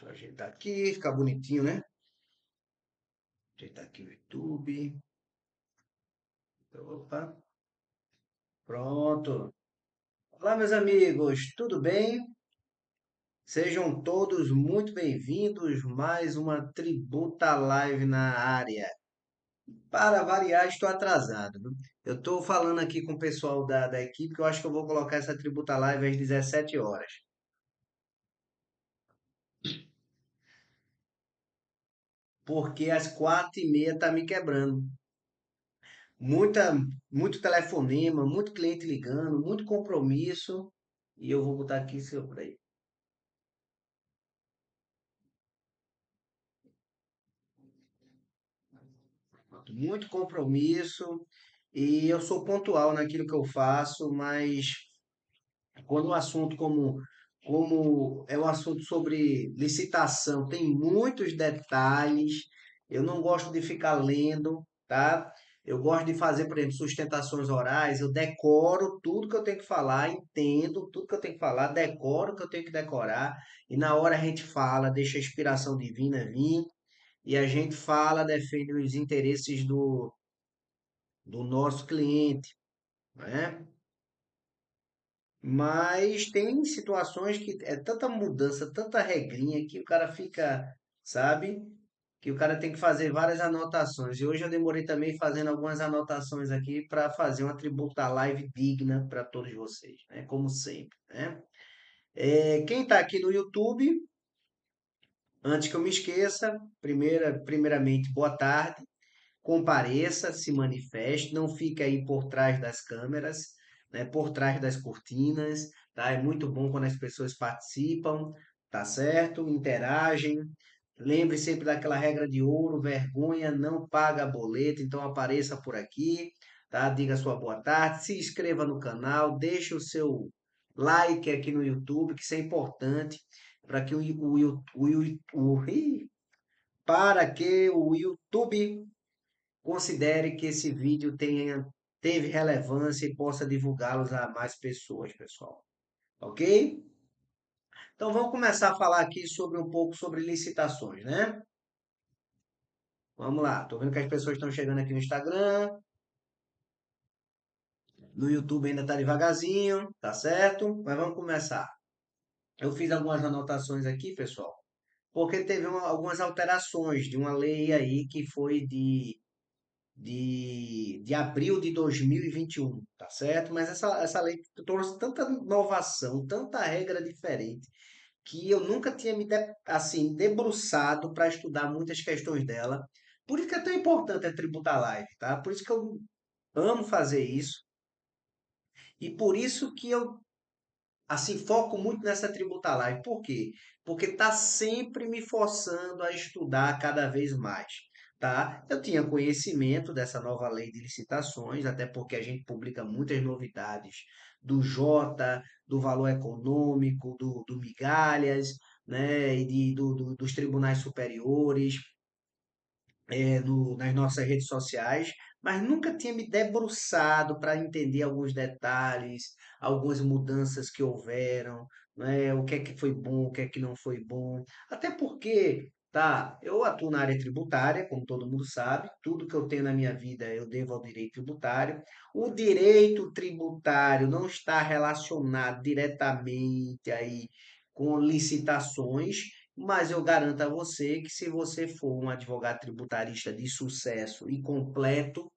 Deixa eu ajeitar aqui, ficar bonitinho, né? Ajeitar aqui o YouTube. Opa, pronto. Olá, meus amigos, tudo bem? Sejam todos muito bem-vindos. Mais uma Tributa Live na área. Para variar, estou atrasado, viu? Eu estou falando aqui com o pessoal da equipe que eu acho que eu vou colocar essa Tributa Live às 17 horas. Porque às 4h30 tá me quebrando. Muita, muito telefonema, muito cliente ligando, muito compromisso. E eu vou botar aqui seu para aí. Muito compromisso. E eu sou pontual naquilo que eu faço, mas quando o assunto como é um assunto sobre licitação, tem muitos detalhes. Eu não gosto de ficar lendo, tá? Eu gosto de fazer, por exemplo, sustentações orais. Eu decoro tudo que eu tenho que falar, entendo tudo que eu tenho que falar, decoro o que eu tenho que decorar. E na hora a gente fala, deixa a inspiração divina vir. E a gente fala, defende os interesses do nosso cliente, né? Mas tem situações que é tanta mudança, tanta regrinha que o cara fica, sabe? Que o cara tem que fazer várias anotações. E hoje eu demorei também fazendo algumas anotações aqui para fazer uma tributa live digna para todos vocês, né? Como sempre, né? Quem está aqui no YouTube, antes que eu me esqueça, primeiramente, boa tarde. Compareça, se manifeste, não fique aí por trás das câmeras, né, por trás das cortinas, tá? É muito bom quando as pessoas participam, tá certo? Interagem. Lembre sempre daquela regra de ouro, vergonha não paga boleto, então apareça por aqui, tá? Diga sua boa tarde, se inscreva no canal, deixe o seu like aqui no YouTube, que isso é importante para que para que o YouTube considere que esse vídeo teve relevância e possa divulgá-los a mais pessoas, pessoal. Ok? Então vamos começar a falar aqui sobre um pouco sobre licitações, né? Vamos lá. Tô vendo que as pessoas estão chegando aqui no Instagram, no YouTube ainda tá devagarzinho, tá certo? Mas vamos começar. Eu fiz algumas anotações aqui, pessoal, porque teve algumas alterações de uma lei aí que foi de abril de 2021, tá certo? Mas essa lei trouxe tanta inovação, tanta regra diferente, que eu nunca tinha assim, debruçado para estudar muitas questões dela. Por isso que é tão importante a Tributar Live, tá? Por isso que eu amo fazer isso e por isso que eu assim foco muito nessa Tributar Live. Por quê? Porque tá sempre me forçando a estudar cada vez mais, tá? Eu tinha conhecimento dessa nova lei de licitações, até porque a gente publica muitas novidades do Jota, do valor econômico, do migalhas, né, e dos tribunais superiores, nas nossas redes sociais, mas nunca tinha me debruçado para entender alguns detalhes, algumas mudanças que houveram, né? O que é que foi bom, o que é que não foi bom. Até porque, tá, eu atuo na área tributária, como todo mundo sabe, tudo que eu tenho na minha vida eu devo ao direito tributário. O direito tributário não está relacionado diretamente aí com licitações, mas eu garanto a você que se você for um advogado tributarista de sucesso e completo,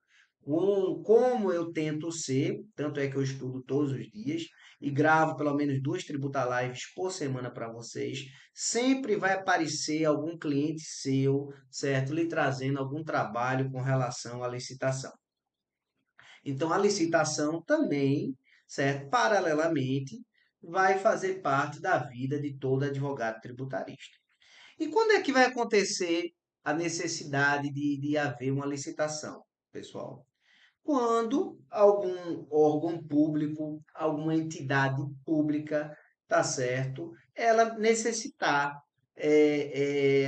como eu tento ser, tanto é que eu estudo todos os dias e gravo pelo menos 2 tributa lives por semana para vocês, sempre vai aparecer algum cliente seu, certo? Lhe trazendo algum trabalho com relação à licitação. Então, a licitação também, certo? Paralelamente, vai fazer parte da vida de todo advogado tributarista. E quando é que vai acontecer a necessidade de haver uma licitação, pessoal? Quando algum órgão público, alguma entidade pública, tá certo? Ela necessitar.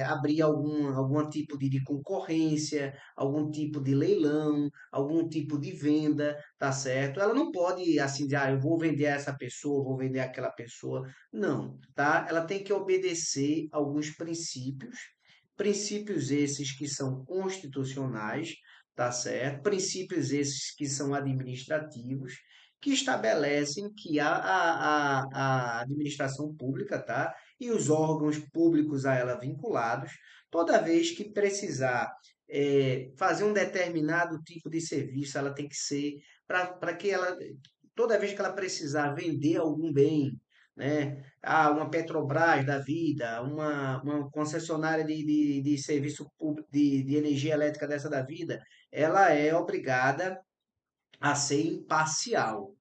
abrir algum tipo de concorrência, algum tipo de leilão, algum tipo de venda, tá certo? Ela não pode assim dizer, eu vou vender a essa pessoa, vou vender aquela pessoa. Não, tá? Ela tem que obedecer alguns princípios, princípios esses que são constitucionais, tá certo? Princípios esses que são administrativos, que estabelecem que a administração pública, tá? E os órgãos públicos a ela vinculados, toda vez que precisar fazer um determinado tipo de serviço, ela tem que ser para que ela, toda vez que ela precisar vender algum bem, né? Uma Petrobras da vida, uma concessionária de serviço público de energia elétrica dessa da vida, ela é obrigada a ser imparcial.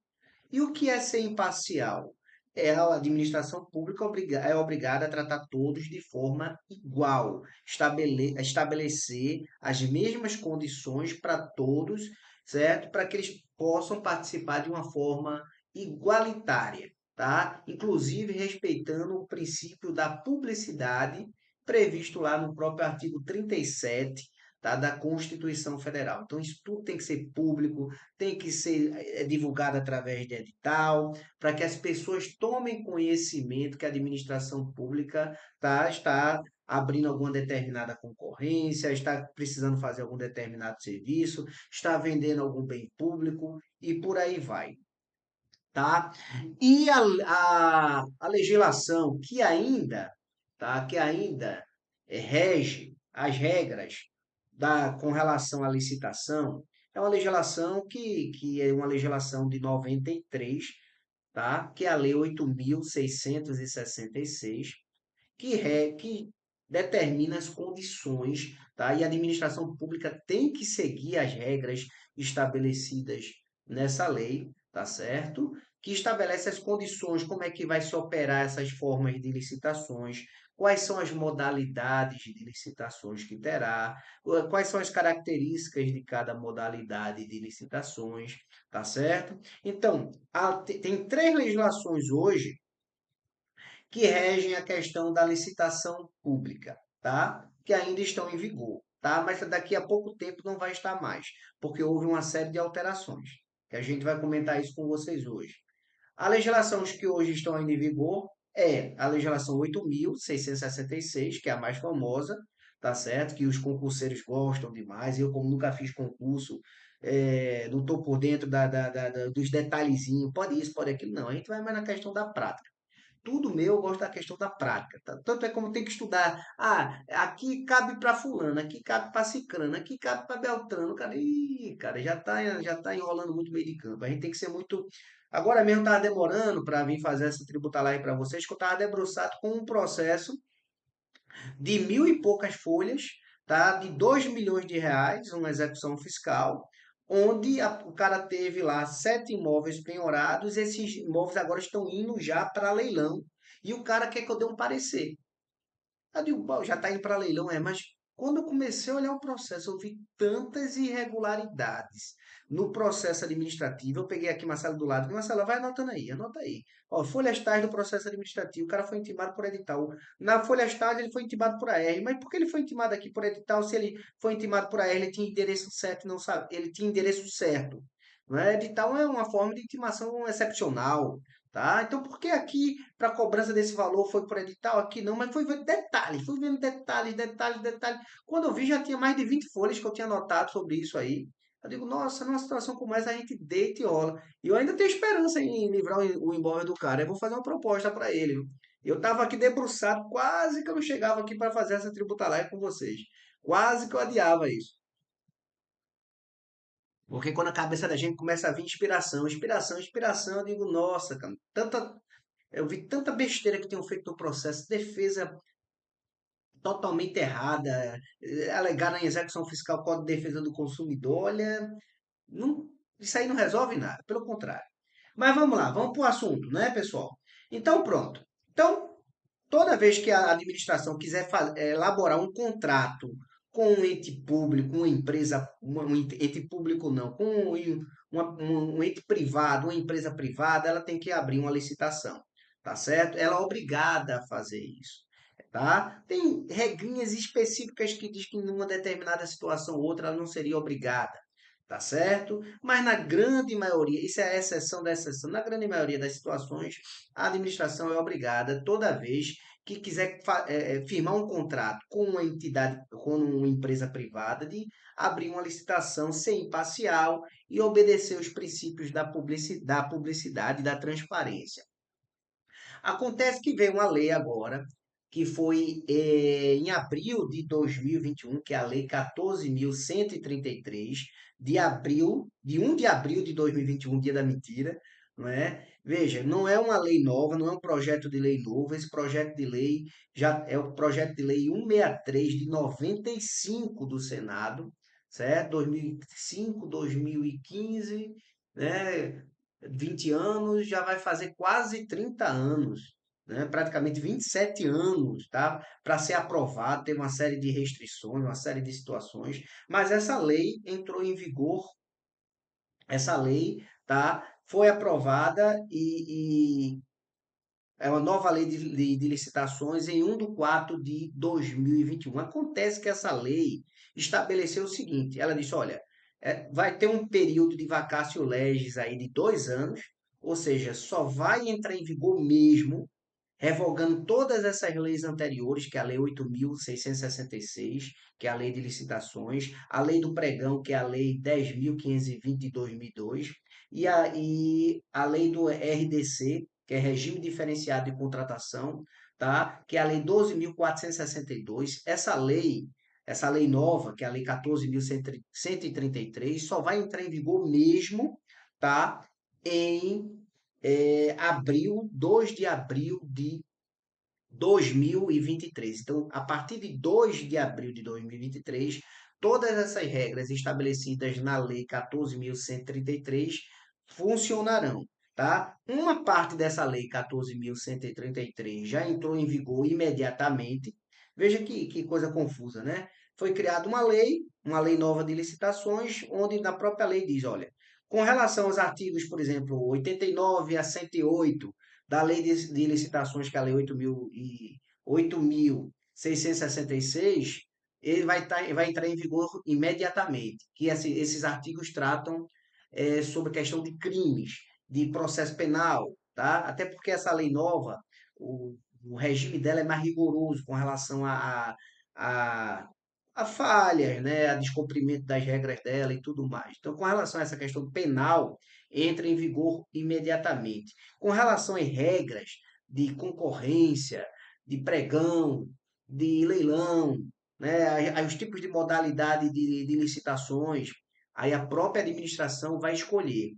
E o que é ser imparcial? A administração pública é obrigada a tratar todos de forma igual, estabelecer as mesmas condições para todos, certo? Para que eles possam participar de uma forma igualitária, tá? Inclusive respeitando o princípio da publicidade previsto lá no próprio artigo 37, tá, da Constituição Federal. Então, isso tudo tem que ser público, tem que ser divulgado através de edital, para que as pessoas tomem conhecimento que a administração pública está abrindo alguma determinada concorrência, está precisando fazer algum determinado serviço, está vendendo algum bem público e por aí vai, tá? E a legislação que ainda rege as regras com relação à licitação, é uma legislação que é uma legislação de 93, tá? Que é a Lei 8.666, que determina as condições, tá? E a administração pública tem que seguir as regras estabelecidas nessa lei, tá certo? Que estabelece as condições, como é que vai se operar essas formas de licitações, quais são as modalidades de licitações que terá, quais são as características de cada modalidade de licitações, tá certo? Então, tem três legislações hoje que regem a questão da licitação pública, tá? Que ainda estão em vigor, tá? Mas daqui a pouco tempo não vai estar mais, porque houve uma série de alterações, que a gente vai comentar isso com vocês hoje. A legislação que hoje estão ainda em vigor é a legislação 8.666, que é a mais famosa, tá certo? Que os concurseiros gostam demais. Eu, como nunca fiz concurso, não estou por dentro dos detalhezinhos, pode isso, pode aquilo, não. A gente vai mais na questão da prática. Tudo meu, eu gosto da questão da prática. Tá? Tanto é como tem que estudar. Aqui cabe para fulano, aqui cabe para ciclano, aqui cabe para beltrano. Cara, cara, já tá enrolando muito meio de campo. A gente tem que ser muito. Agora mesmo estava demorando para vir fazer essa tributalagem para vocês, que eu estava debruçado com um processo de mil e poucas folhas, tá? De 2 milhões de reais, uma execução fiscal, onde o cara teve lá 7 imóveis penhorados, esses imóveis agora estão indo já para leilão, e o cara quer que eu dê um parecer. Eu digo, "Pô, já está indo para leilão, mas quando eu comecei a olhar o processo, eu vi tantas irregularidades no processo administrativo. Eu peguei aqui Marcelo do lado, Marcelo, vai anotando aí, anota aí. Ó, folhas tais do processo administrativo, o cara foi intimado por edital. Na folha tais ele foi intimado por AR, mas por que ele foi intimado aqui por edital? Se ele foi intimado por AR, ele tinha endereço certo, não sabe? Ele tinha endereço certo. Não é? Edital é uma forma de intimação excepcional, tá? Então, por que aqui para cobrança desse valor foi por edital? Aqui não, mas foi vendo detalhes, fui vendo detalhes, detalhes, detalhes. Quando eu vi, já tinha mais de 20 folhas que eu tinha anotado sobre isso aí. Eu digo, nossa, numa situação como essa, a gente deita e rola. E eu ainda tenho esperança em livrar o imóvel do cara. Eu vou fazer uma proposta para ele. Viu? Eu estava aqui debruçado, quase que eu não chegava aqui para fazer essa tributalagem com vocês. Quase que eu adiava isso. Porque quando a cabeça da gente começa a vir inspiração, inspiração, inspiração, eu digo, nossa, cara, eu vi tanta besteira que tenham feito no processo, defesa totalmente errada, alegaram em execução fiscal Código de Defesa do Consumidor, olha, não, isso aí não resolve nada, pelo contrário. Mas vamos lá, vamos para o assunto, né, pessoal? Então, pronto. Então, toda vez que a administração quiser elaborar um contrato com um ente público, uma empresa, um ente público não, com um ente privado, uma empresa privada, ela tem que abrir uma licitação, tá certo? Ela é obrigada a fazer isso. tá? Tem regrinhas específicas que diz que numa determinada situação ou outra ela não seria obrigada, tá certo? Mas na grande maioria, isso é a exceção da exceção, na grande maioria das situações, a administração é obrigada toda vez que quiser firmar um contrato com uma entidade, com uma empresa privada, de abrir uma licitação, ser imparcial e obedecer os princípios da publicidade e da transparência. Acontece que veio uma lei agora, que foi em abril de 2021, que é a Lei 14.133, de abril, de 1 de abril de 2021, dia da mentira, não é? Veja, não é uma lei nova, não é um projeto de lei novo, esse projeto de lei já é o projeto de lei 163 de 95 do Senado, certo? 2005, 2015, né? 20 anos, já vai fazer quase 30 anos, né? Praticamente 27 anos, tá? Para ser aprovado, tem uma série de restrições, uma série de situações, mas essa lei entrou em vigor, essa lei, tá? Foi aprovada e é uma nova lei de licitações em 1 de 4 de 2021. Acontece que essa lei estabeleceu o seguinte: ela disse, olha, vai ter um período de vacatio legis aí de 2 anos, ou seja, só vai entrar em vigor mesmo revogando todas essas leis anteriores, que é a Lei 8.666, que é a Lei de Licitações, a Lei do Pregão, que é a Lei 10.520 de 2002, e a Lei do RDC, que é Regime Diferenciado de Contratação, tá? Que é a Lei 12.462. Essa lei nova, que é a Lei 14.133, só vai entrar em vigor mesmo, tá? Em abril, 2 de abril de 2023. Então, a partir de 2 de abril de 2023, todas essas regras estabelecidas na Lei 14.133 funcionarão, tá? Uma parte dessa Lei 14.133 já entrou em vigor imediatamente. Veja que coisa confusa, né? Foi criada uma lei nova de licitações, onde na própria lei diz, olha, com relação aos artigos, por exemplo, 89 a 108 da Lei de Licitações, que é a Lei 8.666, ele vai entrar em vigor imediatamente, que esses artigos tratam sobre questão de crimes, de processo penal, tá? Até porque essa lei nova, o regime dela é mais rigoroso com relação a, a falhas, né, a descumprimento das regras dela e tudo mais. Então, com relação a essa questão penal, entra em vigor imediatamente. Com relação às regras de concorrência, de pregão, de leilão, né, os tipos de modalidade de licitações, aí a própria administração vai escolher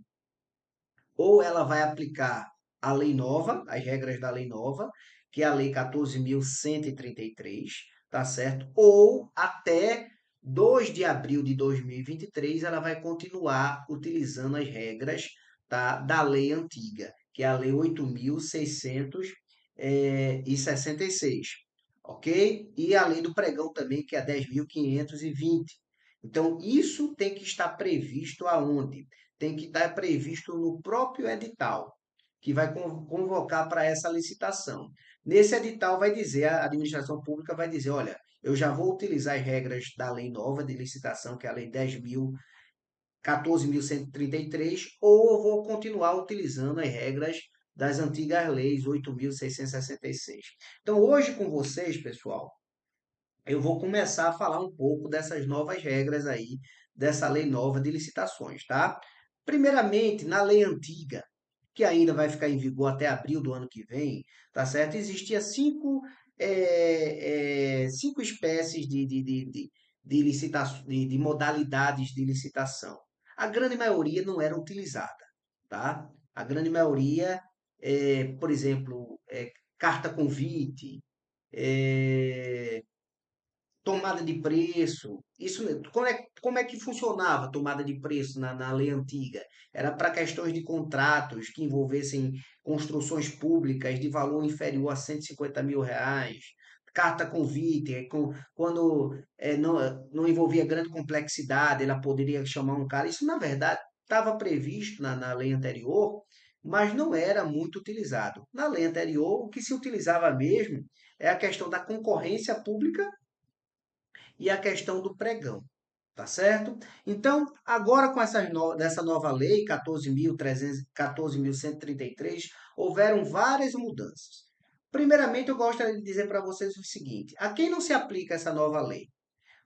ou ela vai aplicar a lei nova, as regras da lei nova, que é a lei 14.133, tá certo? Ou até 2 de abril de 2023 ela vai continuar utilizando as regras, tá, da lei antiga, que é a lei 8.666, ok? E a lei do pregão também, que é a 10.520. Então, isso tem que estar previsto aonde? Tem que estar previsto no próprio edital, que vai convocar para essa licitação. Nesse edital vai dizer, a administração pública vai dizer, olha, eu já vou utilizar as regras da lei nova de licitação, que é a lei 14.133, ou eu vou continuar utilizando as regras das antigas leis 8.666. Então, hoje com vocês, pessoal, eu vou começar a falar um pouco dessas novas regras aí, dessa lei nova de licitações, tá? Primeiramente, na lei antiga, que ainda vai ficar em vigor até abril do ano que vem, tá certo? Existia cinco espécies de modalidades de licitação. A grande maioria não era utilizada, tá? A grande maioria, por exemplo, carta convite, é, tomada de preço. Isso, como é que funcionava a tomada de preço na lei antiga? Era para questões de contratos que envolvessem construções públicas de valor inferior a 150 mil reais. Carta convite, quando não envolvia grande complexidade, ela poderia chamar um cara. Isso, na verdade, estava previsto na lei anterior, mas não era muito utilizado. Na lei anterior, o que se utilizava mesmo é a questão da concorrência pública e a questão do pregão. Tá certo? Então, agora com dessa nova lei, 14.133, houveram várias mudanças. Primeiramente, eu gostaria de dizer para vocês o seguinte: a quem não se aplica essa nova lei?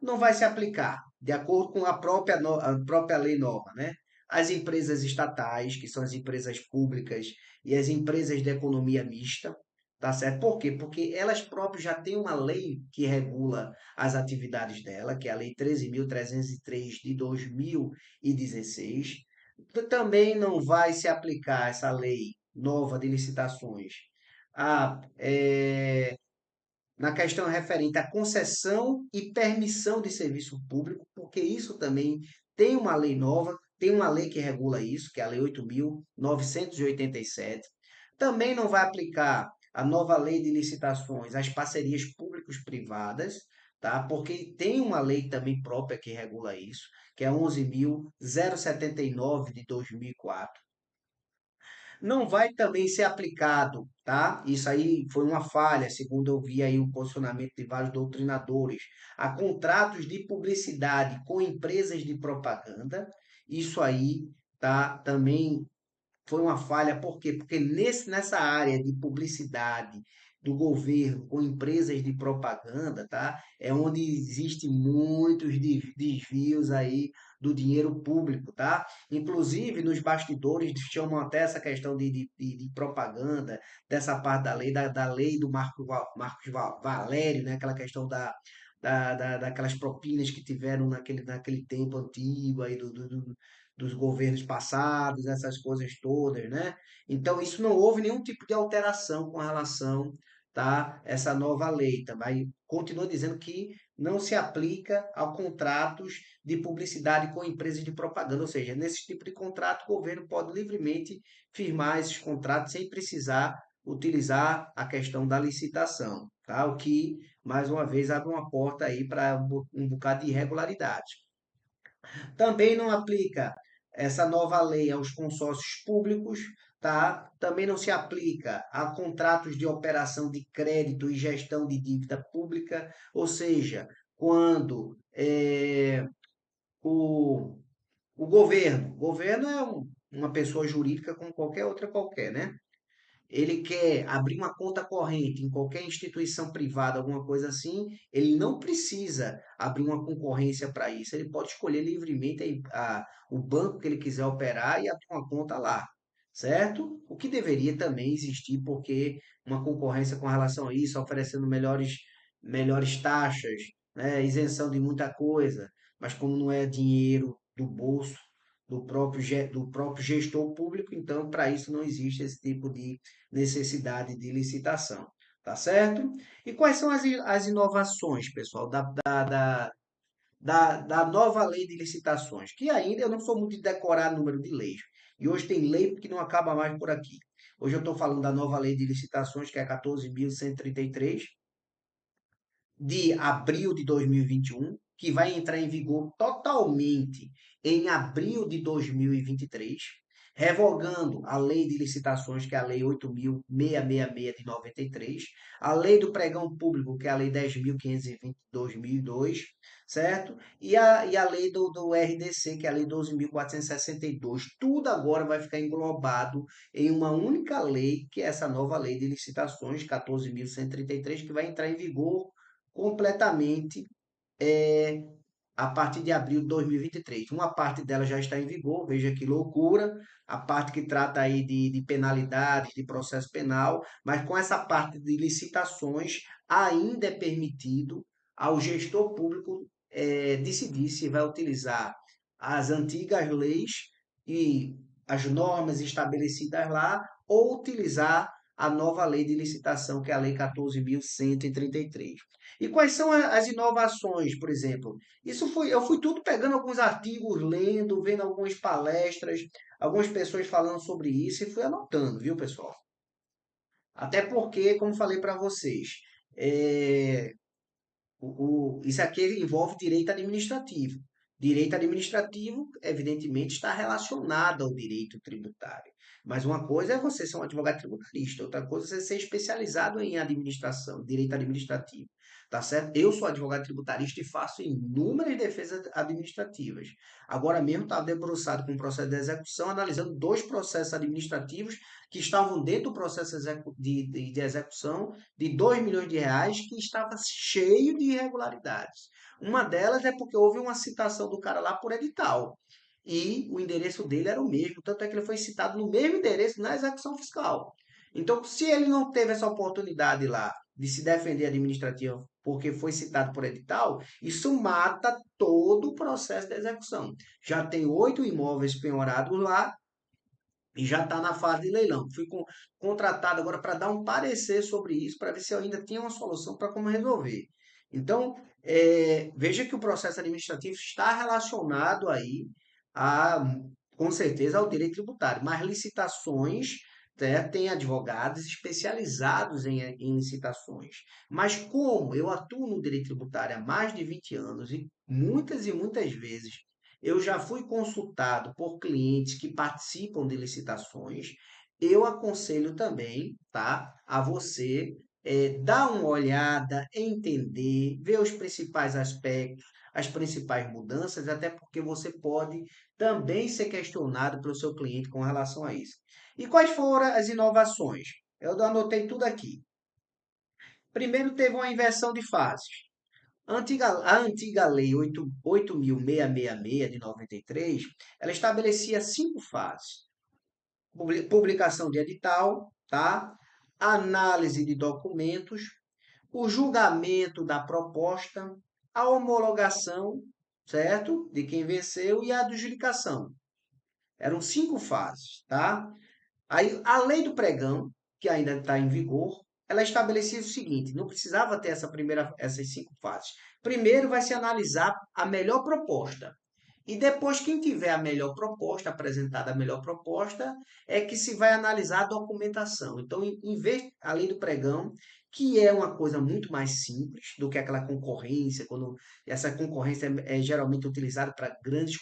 Não vai se aplicar, de acordo com a própria lei nova, né? As empresas estatais, que são as empresas públicas e as empresas de economia mista, tá certo? Por quê? Porque elas próprias já têm uma lei que regula as atividades dela, que é a Lei 13.303 de 2016. Também não vai se aplicar essa lei nova de licitações a na questão referente à concessão e permissão de serviço público, porque isso também tem uma lei nova, tem uma lei que regula isso, que é a Lei 8.987. Também não vai aplicar a nova lei de licitações às parcerias públicos-privadas, tá? Porque tem uma lei também própria que regula isso, que é 11.079 de 2004. Não vai também ser aplicado, tá? Isso aí foi uma falha, segundo eu vi aí o posicionamento de vários doutrinadores, a contratos de publicidade com empresas de propaganda. Isso aí, tá? Também foi uma falha, por quê? Porque nessa área de publicidade do governo com empresas de propaganda, tá? É onde existe muitos desvios aí do dinheiro público, tá? Inclusive nos bastidores chamam até essa questão de propaganda, dessa parte da lei, da lei do Marcos Valério, né? Aquela questão daquelas propinas que tiveram naquele tempo antigo aí dos governos passados, essas coisas todas, né? Então, isso não houve nenhum tipo de alteração com relação, tá, essa nova lei. Também continua dizendo que não se aplica a contratos de publicidade com empresas de propaganda, ou seja, nesse tipo de contrato, o governo pode livremente firmar esses contratos sem precisar utilizar a questão da licitação, tá? O que, mais uma vez, abre uma porta aí para um bocado de irregularidade. Também não aplica essa nova lei aos consórcios públicos, tá? Também não se aplica a contratos de operação de crédito e gestão de dívida pública, ou seja, quando o, o governo é uma pessoa jurídica como qualquer outra qualquer, né? Ele quer abrir uma conta corrente em qualquer instituição privada, alguma coisa assim, ele não precisa abrir uma concorrência para isso. Ele pode escolher livremente o banco que ele quiser operar e abrir uma conta lá, certo? O que deveria também existir, porque uma concorrência com relação a isso, oferecendo melhores taxas, né, isenção de muita coisa, mas como não é dinheiro do bolso do próprio gestor público, então para isso não existe esse tipo de necessidade de licitação, tá certo? E quais são as inovações, pessoal, da nova lei de licitações? Que ainda eu não sou muito de decorar número de leis. E hoje tem lei que não acaba mais por aqui. Hoje eu estou falando da nova lei de licitações, que é 14.133, de abril de 2021, que vai entrar em vigor totalmente em abril de 2023, revogando a lei de licitações, que é a lei 8.666 de 93, a lei do pregão público, que é a lei 10.520 de 2002, certo? E a lei do RDC, que é a lei 12.462. Tudo agora vai ficar englobado em uma única lei, que é essa nova lei de licitações, 14.133, que vai entrar em vigor completamente é, a partir de abril de 2023. Uma parte dela já está em vigor, veja que loucura, a parte que trata aí de penalidades, de processo penal, mas com essa parte de licitações ainda é permitido ao gestor público decidir se vai utilizar as antigas leis e as normas estabelecidas lá ou utilizar a nova lei de licitação, que é a Lei 14.133. E quais são as inovações, por exemplo? Eu fui tudo pegando alguns artigos, lendo, vendo algumas palestras, algumas pessoas falando sobre isso e fui anotando, viu, pessoal? Até porque, como falei para vocês, é, isso aqui envolve direito administrativo. Direito administrativo, evidentemente, está relacionado ao direito tributário. Mas uma coisa é você ser um advogado tributarista, outra coisa é você ser especializado em administração, direito administrativo, tá certo? Eu sou advogado tributarista e faço inúmeras defesas administrativas. Agora mesmo estava debruçado com o processo de execução, analisando dois processos administrativos que estavam dentro do processo de execução de R$ 2 milhões, que estava cheio de irregularidades. Uma delas é porque houve uma citação do cara lá por edital. E o endereço dele era o mesmo, tanto é que ele foi citado no mesmo endereço na execução fiscal. Então, se ele não teve essa oportunidade lá de se defender administrativa porque foi citado por edital, isso mata todo o processo de execução. Já tem 8 imóveis penhorados lá e já está na fase de leilão. Fui contratado agora para dar um parecer sobre isso, para ver se eu ainda tinha uma solução para como resolver. Então, veja que o processo administrativo está relacionado aí a, com certeza, ao direito tributário, mas licitações, né, tem advogados especializados em licitações. Mas como eu atuo no direito tributário há mais de 20 anos e muitas vezes eu já fui consultado por clientes que participam de licitações. Eu aconselho também, tá, a você dar uma olhada, entender, ver os principais aspectos, as principais mudanças, até porque você pode também ser questionado pelo seu cliente com relação a isso. E quais foram as inovações? Eu anotei tudo aqui. Primeiro, teve uma inversão de fases. A antiga lei 8.666 de 93, ela estabelecia 5 fases: publicação de edital, tá? Análise de documentos, o julgamento da proposta, a homologação, certo? De quem venceu e a adjudicação. Eram 5 fases, tá? Aí, a lei do pregão, que ainda está em vigor, ela estabelecia o seguinte: não precisava ter essas 5 fases. Primeiro vai se analisar a melhor proposta. E depois, quem tiver a melhor proposta, apresentada a melhor proposta, é que se vai analisar a documentação. Então, em vez, a lei do pregão, que é uma coisa muito mais simples do que aquela concorrência, quando essa concorrência é geralmente utilizada para grandes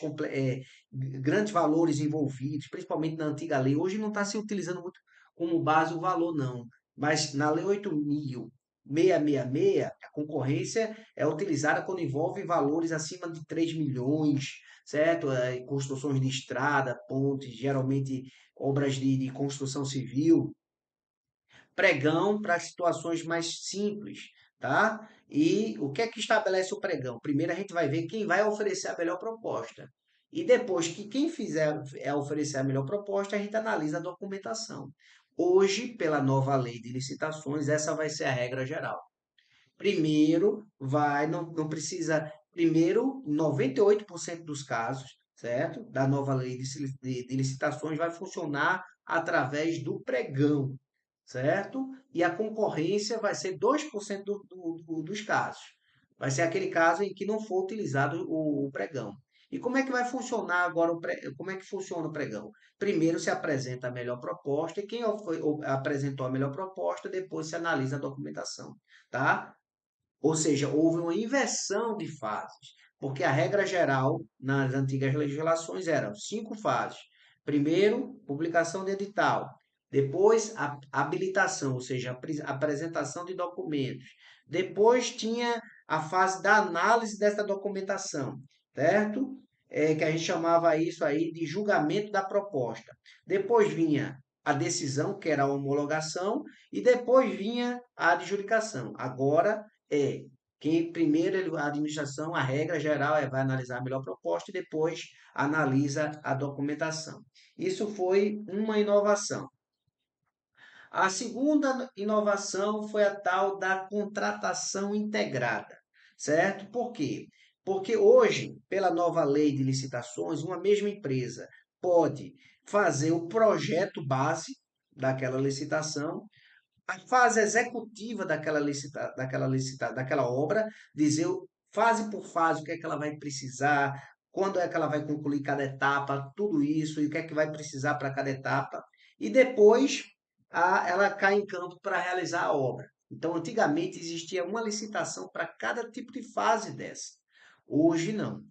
valores envolvidos, principalmente na antiga lei. Hoje não está se utilizando muito como base o valor, não. Mas na lei 8.666, a concorrência é utilizada quando envolve valores acima de 3 milhões, certo? Construções de estrada, pontes, geralmente obras de construção civil. Pregão para situações mais simples, tá? E o que é que estabelece o pregão? Primeiro a gente vai ver quem vai oferecer a melhor proposta. E depois que quem fizer oferecer a melhor proposta, a gente analisa a documentação. Hoje, pela nova lei de licitações, essa vai ser a regra geral. Primeiro, não precisa, primeiro, 98% dos casos, certo? Da nova lei de licitações vai funcionar através do pregão, certo? E a concorrência vai ser 2% dos casos. Vai ser aquele caso em que não for utilizado o pregão. E como é que vai funcionar agora como é que funciona o pregão? Primeiro se apresenta a melhor proposta e quem apresentou a melhor proposta, depois se analisa a documentação, tá? Ou seja, houve uma inversão de fases, porque a regra geral nas antigas legislações eram 5 fases. Primeiro, publicação de edital. Depois, a habilitação, ou seja, a apresentação de documentos. Depois tinha a fase da análise dessa documentação, certo? Que a gente chamava isso aí de julgamento da proposta. Depois vinha a decisão, que era a homologação, e depois vinha a adjudicação. Agora é quem primeiro a administração, a regra geral vai analisar a melhor proposta e depois analisa a documentação. Isso foi uma inovação. A segunda inovação foi a tal da contratação integrada, certo? Por quê? Porque hoje, pela nova lei de licitações, uma mesma empresa pode fazer o projeto base daquela licitação, a fase executiva daquela obra, dizer fase por fase o que é que ela vai precisar, quando é que ela vai concluir cada etapa, tudo isso, e o que é que vai precisar para cada etapa, e depois ela cai em campo para realizar a obra. Então, antigamente existia uma licitação para cada tipo de fase dessa. Hoje não.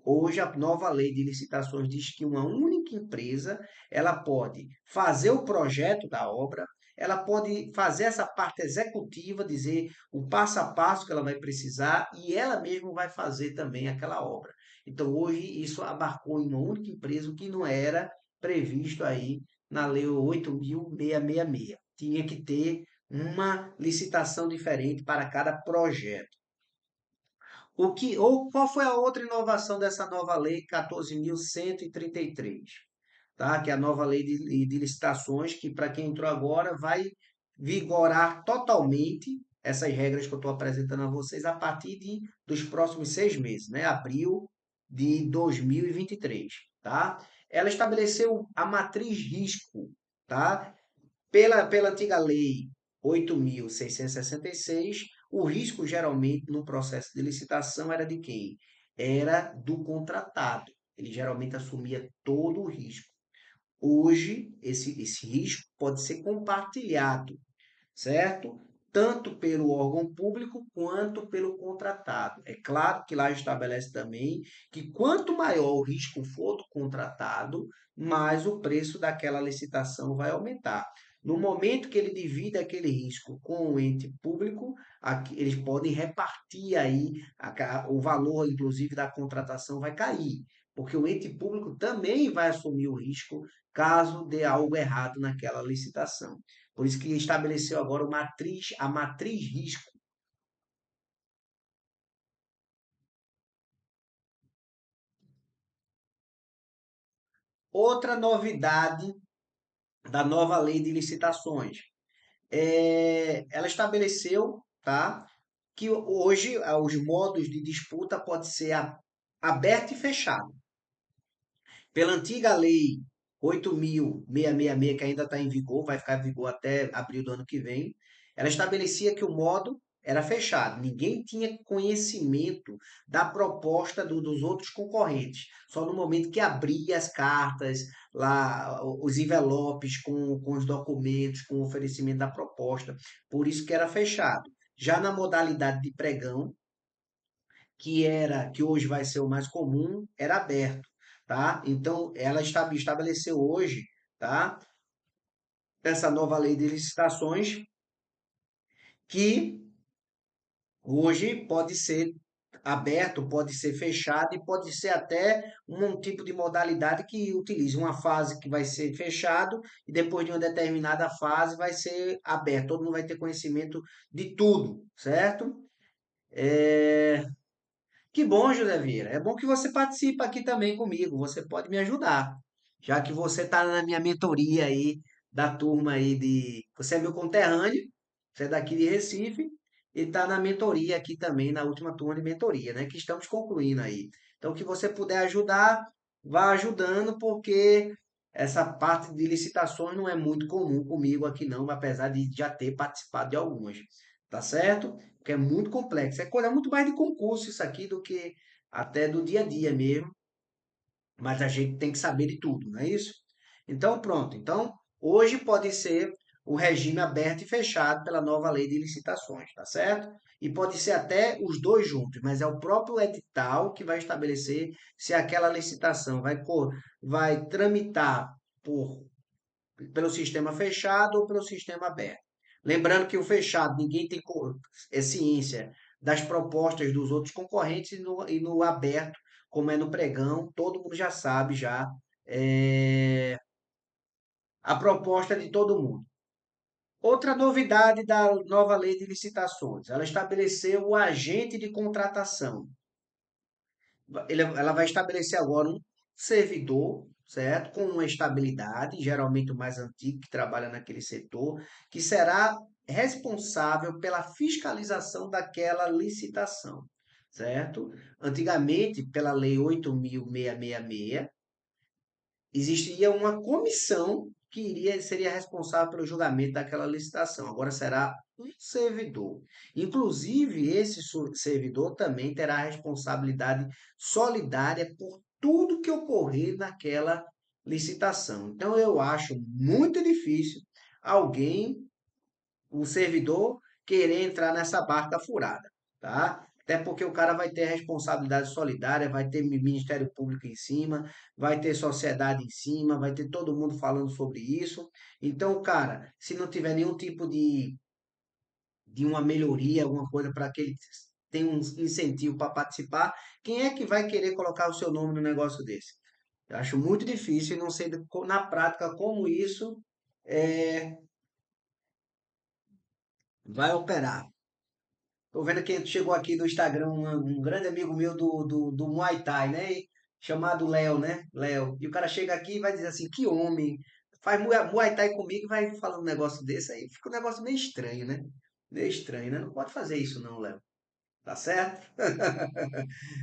Hoje, a nova lei de licitações diz que uma única empresa, ela pode fazer o projeto da obra, ela pode fazer essa parte executiva, dizer o passo a passo que ela vai precisar e ela mesma vai fazer também aquela obra. Então, hoje, isso abarcou em uma única empresa, o que não era previsto aí na Lei 8.666. Tinha que ter uma licitação diferente para cada projeto. Qual foi a outra inovação dessa nova lei 14.133, tá? Que é a nova lei de licitações, que para quem entrou agora vai vigorar totalmente essas regras que eu estou apresentando a vocês a partir dos próximos 6 meses, né? Abril de 2023, tá? Ela estabeleceu a matriz risco, tá? Pela antiga lei 8.666, o risco geralmente no processo de licitação era de quem? Era do contratado. Ele geralmente assumia todo o risco. Hoje, esse risco pode ser compartilhado, certo? Tanto pelo órgão público quanto pelo contratado. É claro que lá estabelece também que quanto maior o risco for do contratado, mais o preço daquela licitação vai aumentar. No momento que ele divide aquele risco com o ente público, eles podem repartir aí o valor, inclusive, da contratação vai cair, porque o ente público também vai assumir o risco caso dê algo errado naquela licitação. Por isso que estabeleceu agora a matriz risco. Outra novidade da nova lei de licitações. Ela estabeleceu, tá, que hoje os modos de disputa pode ser aberto e fechado. Pela antiga lei 8.666, que ainda está em vigor, vai ficar em vigor até abril do ano que vem, ela estabelecia que o modo era fechado. Ninguém tinha conhecimento da proposta dos outros concorrentes. Só no momento que abria as cartas, lá os envelopes com os documentos, com o oferecimento da proposta. Por isso que era fechado. Já na modalidade de pregão, que hoje vai ser o mais comum, era aberto, tá? Então, ela estabeleceu hoje, tá? Essa nova lei de licitações, que hoje pode ser aberto, pode ser fechado e pode ser até um tipo de modalidade que utilize uma fase que vai ser fechado e depois de uma determinada fase vai ser aberto. Todo mundo vai ter conhecimento de tudo, certo? É, Que bom, José Vieira. É bom que você participa aqui também comigo. Você pode me ajudar, já que você está na minha mentoria aí da turma aí de. Você é meu conterrâneo, você é daqui de Recife e está na mentoria aqui também, na última turma de mentoria, né? Que estamos concluindo aí. Então, que você puder ajudar, vá ajudando, porque essa parte de licitações não é muito comum comigo aqui não, apesar de já ter participado de algumas. Tá certo? Porque é muito complexo. É coisa muito mais de concurso isso aqui do que até do dia a dia mesmo. Mas a gente tem que saber de tudo, não é isso? Então, pronto. Então, hoje pode ser o regime aberto e fechado pela nova lei de licitações, tá certo? E pode ser até os dois juntos, mas é o próprio edital que vai estabelecer se aquela licitação vai tramitar pelo sistema fechado ou pelo sistema aberto. Lembrando que o fechado, ninguém tem ciência das propostas dos outros concorrentes e no aberto, como é no pregão, todo mundo já sabe já a proposta de todo mundo. Outra novidade da nova lei de licitações, ela estabeleceu o agente de contratação. Ela vai estabelecer agora um servidor, certo? Com uma estabilidade, geralmente o mais antigo que trabalha naquele setor, que será responsável pela fiscalização daquela licitação, certo? Antigamente, pela Lei 8.666, existia uma comissão que seria responsável pelo julgamento daquela licitação. Agora será um servidor. Inclusive, esse servidor também terá responsabilidade solidária por tudo que ocorrer naquela licitação. Então, eu acho muito difícil alguém, um servidor, querer entrar nessa barca furada, tá? Até porque o cara vai ter responsabilidade solidária, vai ter Ministério Público em cima, vai ter sociedade em cima, vai ter todo mundo falando sobre isso. Então, cara, se não tiver nenhum tipo de uma melhoria, alguma coisa para que ele tenha um incentivo para participar, quem é que vai querer colocar o seu nome no negócio desse? Eu acho muito difícil e não sei na prática como isso vai operar. Tô vendo que chegou aqui do Instagram um grande amigo meu do Muay Thai, né? Chamado Léo, né? Léo. E o cara chega aqui e vai dizer assim, que homem, faz Muay Thai comigo e vai falando um negócio desse aí. Fica um negócio meio estranho, né? Meio estranho, né? Não pode fazer isso não, Léo. Tá certo?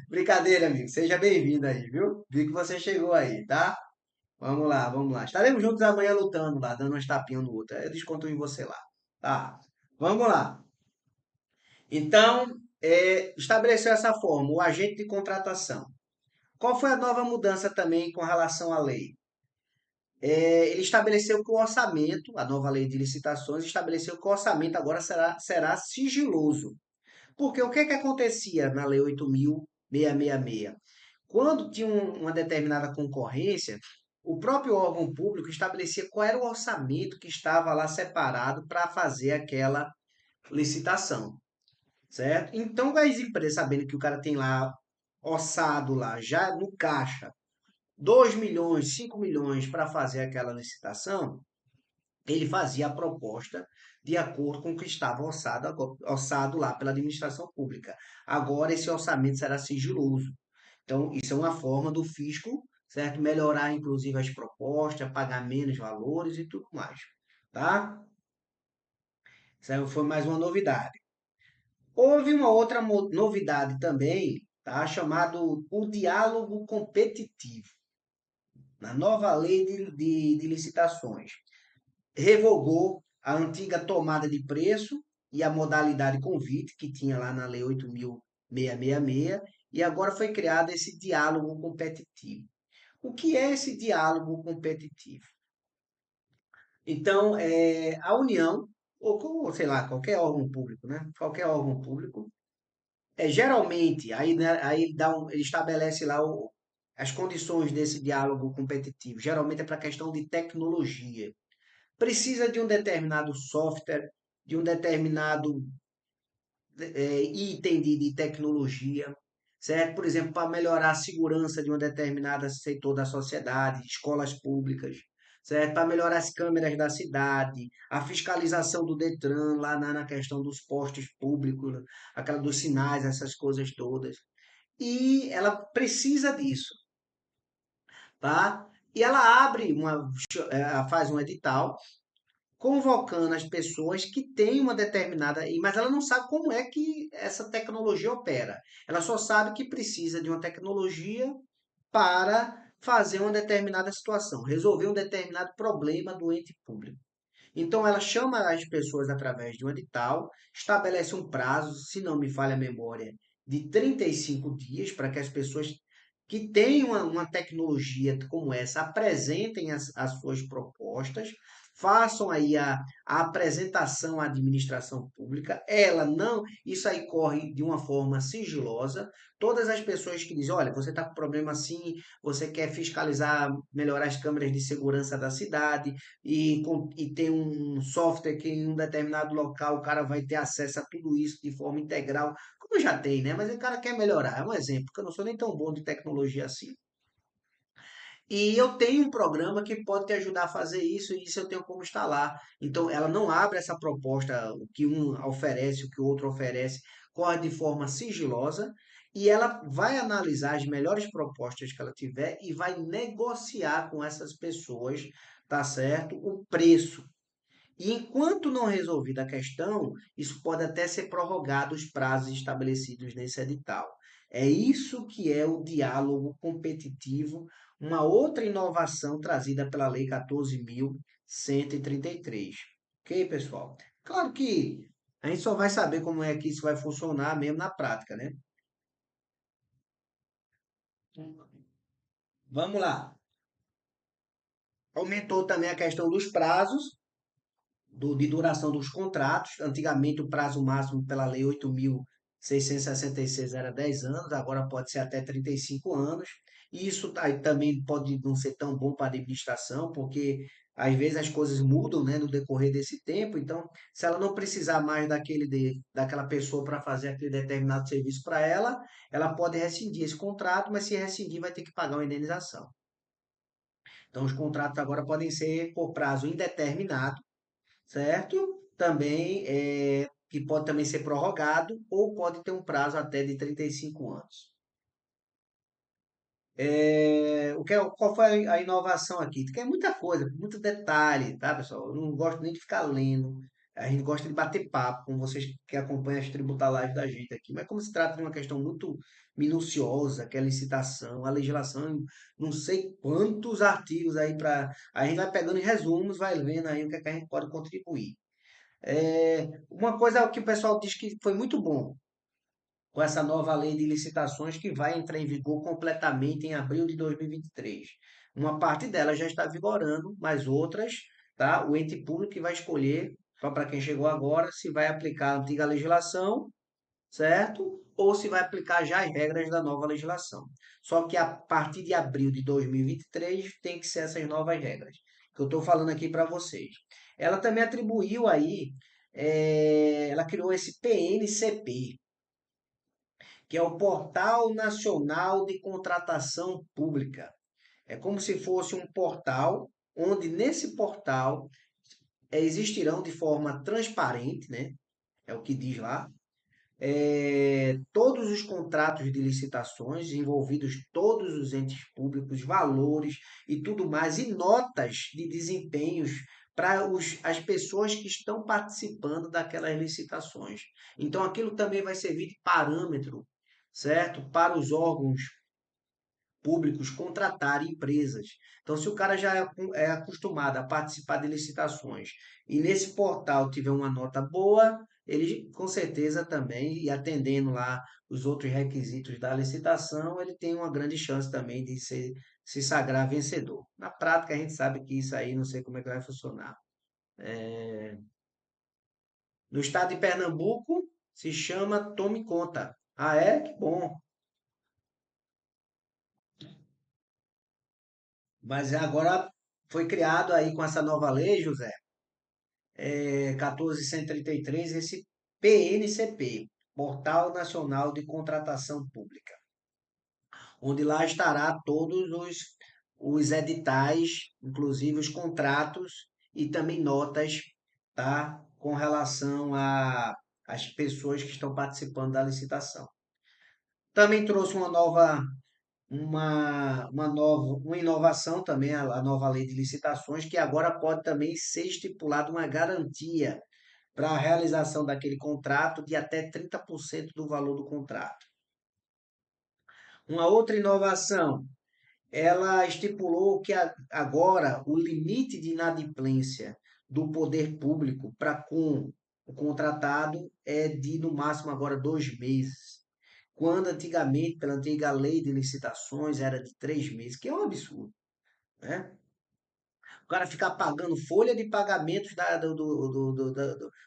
Brincadeira, amigo. Seja bem-vindo aí, viu? Vi que você chegou aí, tá? Vamos lá, vamos lá. Estaremos juntos amanhã lutando lá, dando umas tapinhas no outro. Eu desconto em você lá. Tá? Vamos lá. Então, estabeleceu essa forma, o agente de contratação. Qual foi a nova mudança também com relação à lei? Ele estabeleceu que o orçamento, a nova lei de licitações, estabeleceu que o orçamento agora será sigiloso. Porque o que acontecia na Lei 8.666? Quando tinha uma determinada concorrência, o próprio órgão público estabelecia qual era o orçamento que estava lá separado para fazer aquela licitação, certo? Então, as empresas, sabendo que o cara tem lá orçado lá, já no caixa, 2 milhões, 5 milhões para fazer aquela licitação, ele fazia a proposta de acordo com o que estava orçado lá pela administração pública. Agora, esse orçamento será sigiloso. Então, isso é uma forma do fisco, certo? Melhorar, inclusive, as propostas, pagar menos valores e tudo mais, tá? Isso aí foi mais uma novidade. Houve uma outra novidade também, tá? Chamado o diálogo competitivo, na nova lei de licitações. Revogou a antiga tomada de preço e a modalidade convite, que tinha lá na Lei 8.666, e agora foi criado esse diálogo competitivo. O que é esse diálogo competitivo? Então, a União, ou sei lá, qualquer órgão público, né? Qualquer órgão público, geralmente, aí, né, aí ele estabelece lá as condições desse diálogo competitivo. Geralmente é para questão de tecnologia. Precisa de um determinado software, de um determinado item de tecnologia, certo? Por exemplo, para melhorar a segurança de um determinado setor da sociedade, escolas públicas, certo? Para melhorar as câmeras da cidade, a fiscalização do Detran lá na questão dos postos públicos, aquela dos sinais, essas coisas todas. E ela precisa disso, tá? E ela faz um edital convocando as pessoas que têm uma determinada, mas ela não sabe como é que essa tecnologia opera. Ela só sabe que precisa de uma tecnologia para fazer uma determinada situação, resolver um determinado problema do ente público. Então ela chama as pessoas através de um edital, estabelece um prazo, se não me falha a memória, de 35 dias para que as pessoas que têm uma tecnologia como essa apresentem as suas propostas, façam aí a apresentação à administração pública. Ela não, isso aí corre de uma forma sigilosa. Todas as pessoas que dizem, olha, você está com problema assim, você quer fiscalizar, melhorar as câmeras de segurança da cidade, e tem um software que em um determinado local o cara vai ter acesso a tudo isso de forma integral, como já tem, né? Mas o cara quer melhorar. É um exemplo, porque eu não sou nem tão bom de tecnologia assim. E eu tenho um programa que pode te ajudar a fazer isso, e isso eu tenho como instalar. Então, ela não abre essa proposta, o que um oferece, o que o outro oferece, corre de forma sigilosa, e ela vai analisar as melhores propostas que ela tiver e vai negociar com essas pessoas, tá certo? O preço. E enquanto não resolvida a questão, isso pode até ser prorrogado os prazos estabelecidos nesse edital. É isso que é o diálogo competitivo, uma outra inovação trazida pela Lei 14.133. Ok, pessoal? Claro que a gente só vai saber como é que isso vai funcionar mesmo na prática, né? Vamos lá. Aumentou também a questão dos prazos de duração dos contratos. Antigamente, o prazo máximo pela Lei 8.666 666 era 10 anos, agora pode ser até 35 anos. E isso aí também pode não ser tão bom para a administração, porque às vezes as coisas mudam, né, no decorrer desse tempo. Então, se ela não precisar mais daquela pessoa para fazer aquele determinado serviço para ela, ela pode rescindir esse contrato, mas se rescindir vai ter que pagar uma indenização. Então, os contratos agora podem ser por prazo indeterminado, certo? Também que pode também ser prorrogado ou pode ter um prazo até de 35 anos. Qual foi a inovação aqui? Tem muita coisa, muito detalhe, tá, pessoal? Eu não gosto nem de ficar lendo. A gente gosta de bater papo com vocês que acompanham as tributalagens da gente aqui. Mas como se trata de uma questão muito minuciosa, que é a licitação, a legislação, não sei quantos artigos aí para. A gente vai pegando em resumos, vai vendo aí o que é que a gente pode contribuir. Uma coisa que o pessoal diz que foi muito bom com essa nova lei de licitações que vai entrar em vigor completamente em abril de 2023. Uma parte dela já está vigorando, mas outras, tá? O ente público que vai escolher, só para quem chegou agora, se vai aplicar a antiga legislação, certo? Ou se vai aplicar já as regras da nova legislação. Só que a partir de abril de 2023 tem que ser essas novas regras que eu estou falando aqui para vocês. Ela também atribuiu aí, ela criou esse PNCP, que é o Portal Nacional de Contratação Pública. É como se fosse um portal, onde nesse portal existirão de forma transparente, né? É o que diz lá, todos os contratos de licitações envolvidos todos os entes públicos, valores e tudo mais, e notas de desempenhos para as pessoas que estão participando daquelas licitações. Então, aquilo também vai servir de parâmetro, certo? Para os órgãos públicos contratarem empresas. Então, se o cara já é acostumado a participar de licitações e nesse portal tiver uma nota boa, ele com certeza também, e atendendo lá os outros requisitos da licitação, ele tem uma grande chance também de se sagrar vencedor. Na prática, a gente sabe que isso aí não sei como é que vai funcionar. No estado de Pernambuco, se chama Tome Conta. Ah, é? Que bom. Mas agora foi criado aí com essa nova lei, José, 14.133, esse PNCP, Portal Nacional de Contratação Pública, onde lá estará todos os editais, inclusive os contratos e também notas, tá, com relação às pessoas que estão participando da licitação. Também trouxe uma inovação também, a nova lei de licitações, que agora pode também ser estipulada uma garantia para a realização daquele contrato de até 30% do valor do contrato. Uma outra inovação, ela estipulou que agora o limite de inadimplência do poder público para com o contratado é de no máximo agora 2 meses, quando antigamente, pela antiga lei de licitações, era de 3 meses, que é um absurdo, né? O cara ficar pagando folha de pagamentos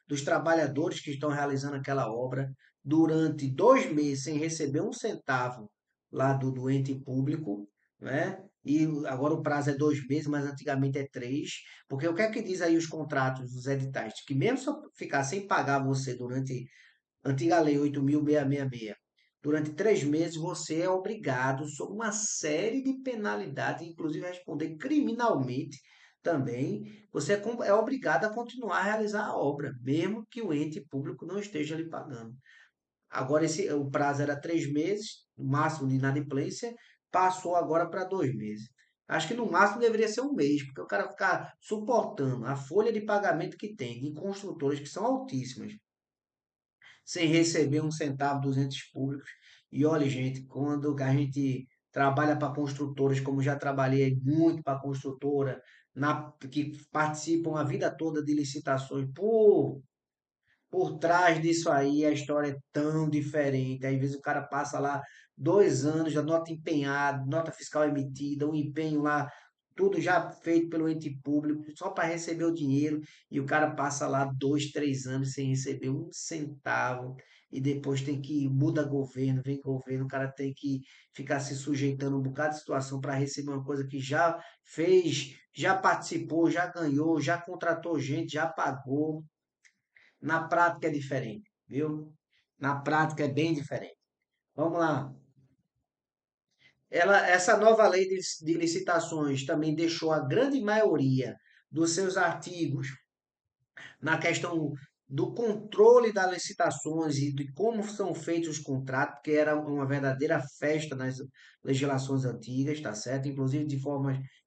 dos trabalhadores que estão realizando aquela obra durante 2 meses sem receber um centavo lá do ente público, né? E agora o prazo é 2 meses, mas antigamente é três. Porque o que é que diz aí os contratos, os editais? Que mesmo se eu ficar sem pagar você durante antiga lei 8.666. Durante 3 meses, você é obrigado, sob uma série de penalidades, inclusive responder criminalmente também, você é obrigado a continuar a realizar a obra, mesmo que o ente público não esteja lhe pagando. Agora, o prazo era 3 meses, o máximo de inadimplência, passou agora para 2 meses. Acho que no máximo deveria ser um mês, porque o cara ficar suportando a folha de pagamento que tem de construtoras que são altíssimas sem receber um centavo dos entes públicos. E olha, gente, quando a gente trabalha para construtoras, como já trabalhei muito para construtora, que participam a vida toda de licitações, por trás disso aí a história é tão diferente. Às vezes o cara passa lá 2 anos, a nota empenhada, nota fiscal emitida, o empenho lá, tudo já feito pelo ente público, só para receber o dinheiro, e o cara passa lá 2, 3 anos sem receber um centavo. e depois tem que muda governo, vem governo, o cara tem que ficar se sujeitando a um bocado de situação para receber uma coisa que já fez, já participou, já ganhou, já contratou gente, já pagou. Na prática é diferente, viu? Na prática é bem diferente. Vamos lá. Essa nova lei de licitações também deixou a grande maioria dos seus artigos na questão do controle das licitações e de como são feitos os contratos, que era uma verdadeira festa nas legislações antigas, tá certo? Inclusive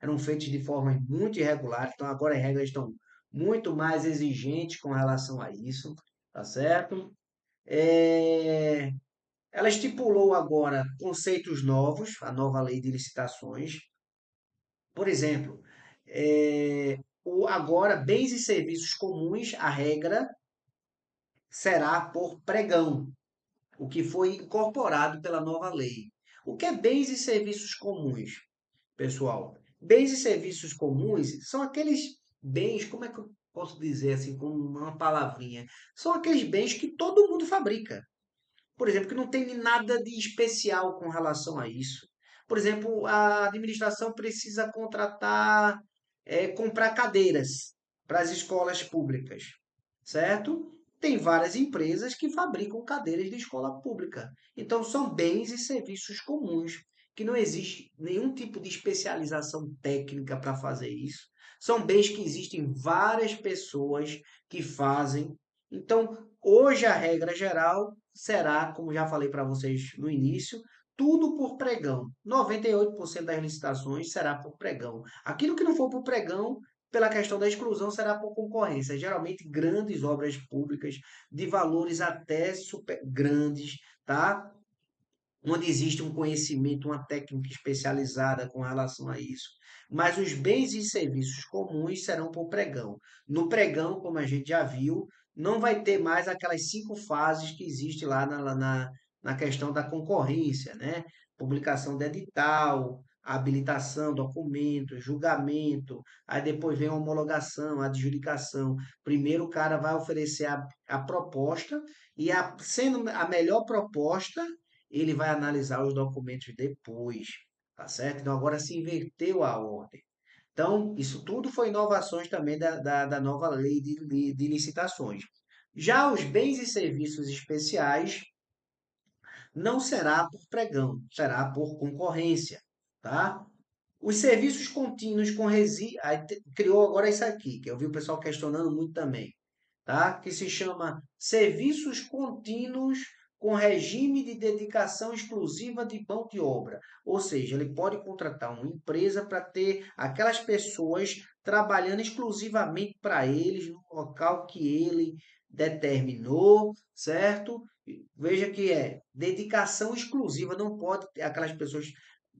eram feitos de formas muito irregulares, então agora as regras estão muito mais exigentes com relação a isso, tá certo? É, ela estipulou agora conceitos novos, a nova lei de licitações. Por exemplo, agora bens e serviços comuns, a regra será por pregão, o que foi incorporado pela nova lei. O que é bens e serviços comuns, pessoal? Bens e serviços comuns são aqueles bens, como é que eu posso dizer assim, com uma palavrinha? São aqueles bens que todo mundo fabrica. Por exemplo, que não tem nada de especial com relação a isso. Por exemplo, a administração precisa comprar cadeiras para as escolas públicas, certo? Tem várias empresas que fabricam cadeiras de escola pública. Então, são bens e serviços comuns, que não existe nenhum tipo de especialização técnica para fazer isso. São bens que existem várias pessoas que fazem. Então, hoje a regra geral será, como já falei para vocês no início, tudo por pregão. 98% das licitações será por pregão. Aquilo que não for por pregão, pela questão da exclusão, será por concorrência. Geralmente, grandes obras públicas de valores até super grandes, tá? Onde existe um conhecimento, uma técnica especializada com relação a isso. Mas os bens e serviços comuns serão por pregão. No pregão, como a gente já viu, não vai ter mais aquelas 5 fases que existe lá na questão da concorrência, né? Publicação de edital, habilitação, documento, julgamento, aí depois vem a homologação, a adjudicação. Primeiro o cara vai oferecer a proposta e sendo a melhor proposta, ele vai analisar os documentos depois, tá certo? Então agora se inverteu a ordem. Então, isso tudo foi inovações também da nova lei de licitações. Já os bens e serviços especiais não será por pregão, será por concorrência, tá? Os serviços contínuos com resíduos, criou agora isso aqui, que eu vi o pessoal questionando muito também, tá? Que se chama serviços contínuos com regime de dedicação exclusiva de mão de obra. Ou seja, ele pode contratar uma empresa para ter aquelas pessoas trabalhando exclusivamente para eles no local que ele determinou, certo? Veja que é dedicação exclusiva, não pode ter aquelas pessoas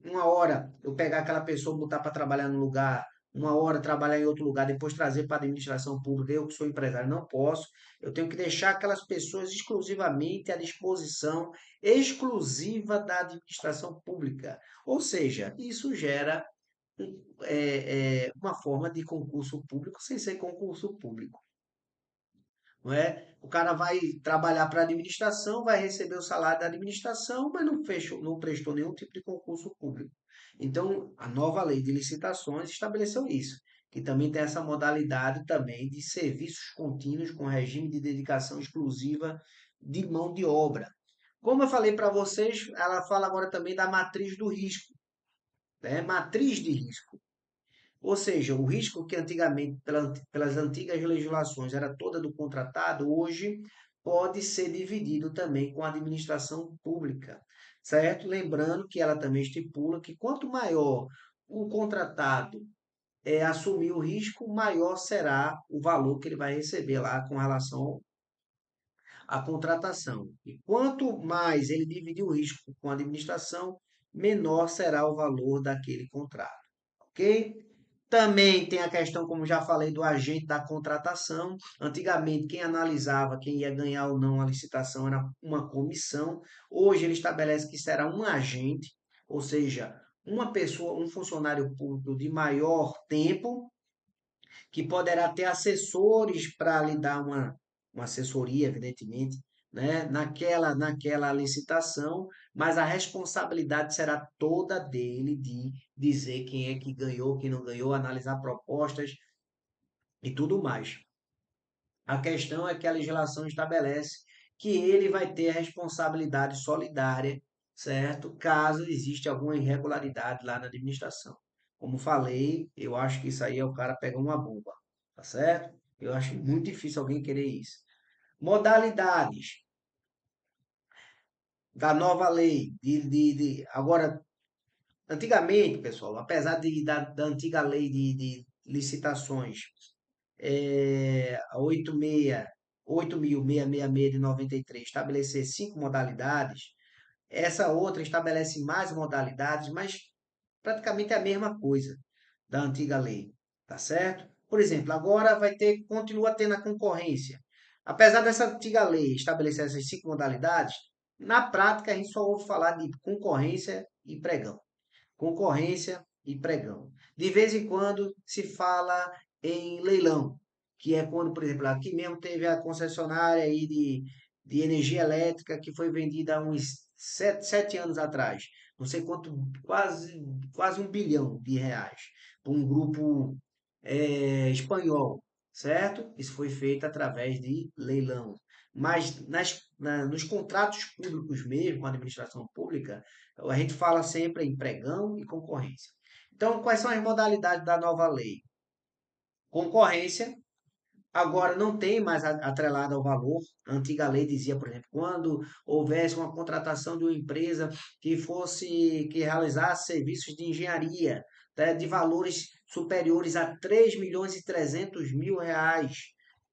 uma hora eu pegar aquela pessoa, botar para trabalhar num lugar, uma hora trabalhar em outro lugar, depois trazer para a administração pública, eu que sou empresário, não posso. Eu tenho que deixar aquelas pessoas exclusivamente à disposição exclusiva da administração pública. Ou seja, isso gera uma forma de concurso público sem ser concurso público. Não é? O cara vai trabalhar para a administração, vai receber o salário da administração, mas não prestou nenhum tipo de concurso público. Então, a nova lei de licitações estabeleceu isso, que também tem essa modalidade também de serviços contínuos com regime de dedicação exclusiva de mão de obra. Como eu falei para vocês, ela fala agora também da matriz do risco, né? Matriz de risco. Ou seja, o risco que antigamente, pelas antigas legislações, era toda do contratado, hoje pode ser dividido também com a administração pública, certo? Lembrando que ela também estipula que quanto maior o contratado assumir o risco, maior será o valor que ele vai receber lá com relação à contratação. E quanto mais ele dividir o risco com a administração, menor será o valor daquele contrato, ok? Também tem a questão, como já falei, do agente da contratação. Antigamente, quem analisava quem ia ganhar ou não a licitação era uma comissão. Hoje, ele estabelece que será um agente, ou seja, uma pessoa, um funcionário público de maior tempo, que poderá ter assessores para lhe dar uma assessoria, evidentemente, né, naquela licitação, mas a responsabilidade será toda dele de dizer quem é que ganhou, quem não ganhou, analisar propostas e tudo mais. A questão é que a legislação estabelece que ele vai ter a responsabilidade solidária, certo? Caso exista alguma irregularidade lá na administração. Como falei, eu acho que isso aí é o cara pegar uma bomba, tá certo? Eu acho muito difícil alguém querer isso. Modalidades da nova lei. Agora, antigamente, pessoal, apesar da antiga lei de licitações, a 8.666 de 93 estabelecer 5 modalidades, essa outra estabelece mais modalidades, mas praticamente é a mesma coisa da antiga lei, tá certo? Por exemplo, agora continua tendo a concorrência. Apesar dessa antiga lei estabelecer essas 5 modalidades, na prática a gente só ouve falar de concorrência e pregão. Concorrência e pregão. De vez em quando se fala em leilão, que é quando, por exemplo, aqui mesmo teve a concessionária aí de energia elétrica que foi vendida há uns 7 anos atrás. Não sei quanto, quase 1 bilhão de reais, para um grupo espanhol, certo? Isso foi feito através de leilão. Mas nos contratos públicos mesmo, com a administração pública, a gente fala sempre em pregão e concorrência. Então, quais são as modalidades da nova lei? Concorrência, agora não tem mais atrelado ao valor. A antiga lei dizia, por exemplo, quando houvesse uma contratação de uma empresa que realizasse serviços de engenharia, tá, de valores superiores a 3.300.000 reais,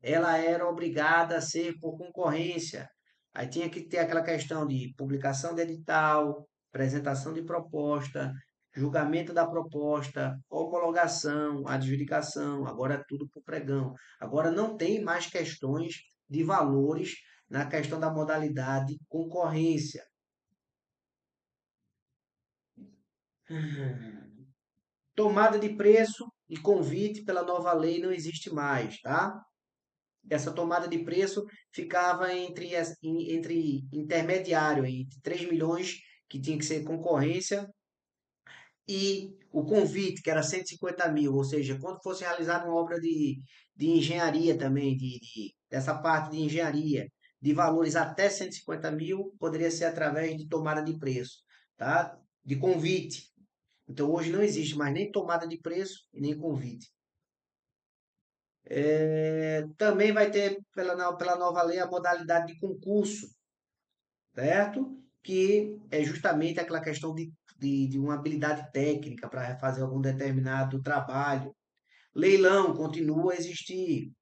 ela era obrigada a ser por concorrência. Aí tinha que ter aquela questão de publicação de edital, apresentação de proposta, julgamento da proposta, homologação, adjudicação, agora é tudo por pregão. Agora não tem mais questões de valores na questão da modalidade concorrência. Tomada de preço e convite pela nova lei não existe mais, tá? Essa tomada de preço ficava entre intermediário, entre 3 milhões, que tinha que ser concorrência, e o convite, que era 150 mil, ou seja, quando fosse realizada uma obra de engenharia também, dessa parte de engenharia, de valores até 150 mil, poderia ser através de tomada de preço, tá? De convite. Então, hoje não existe mais nem tomada de preço e nem convite. Também vai ter, pela nova lei, a modalidade de concurso, certo? Que é justamente aquela questão de uma habilidade técnica para fazer algum determinado trabalho. Leilão continua a existir.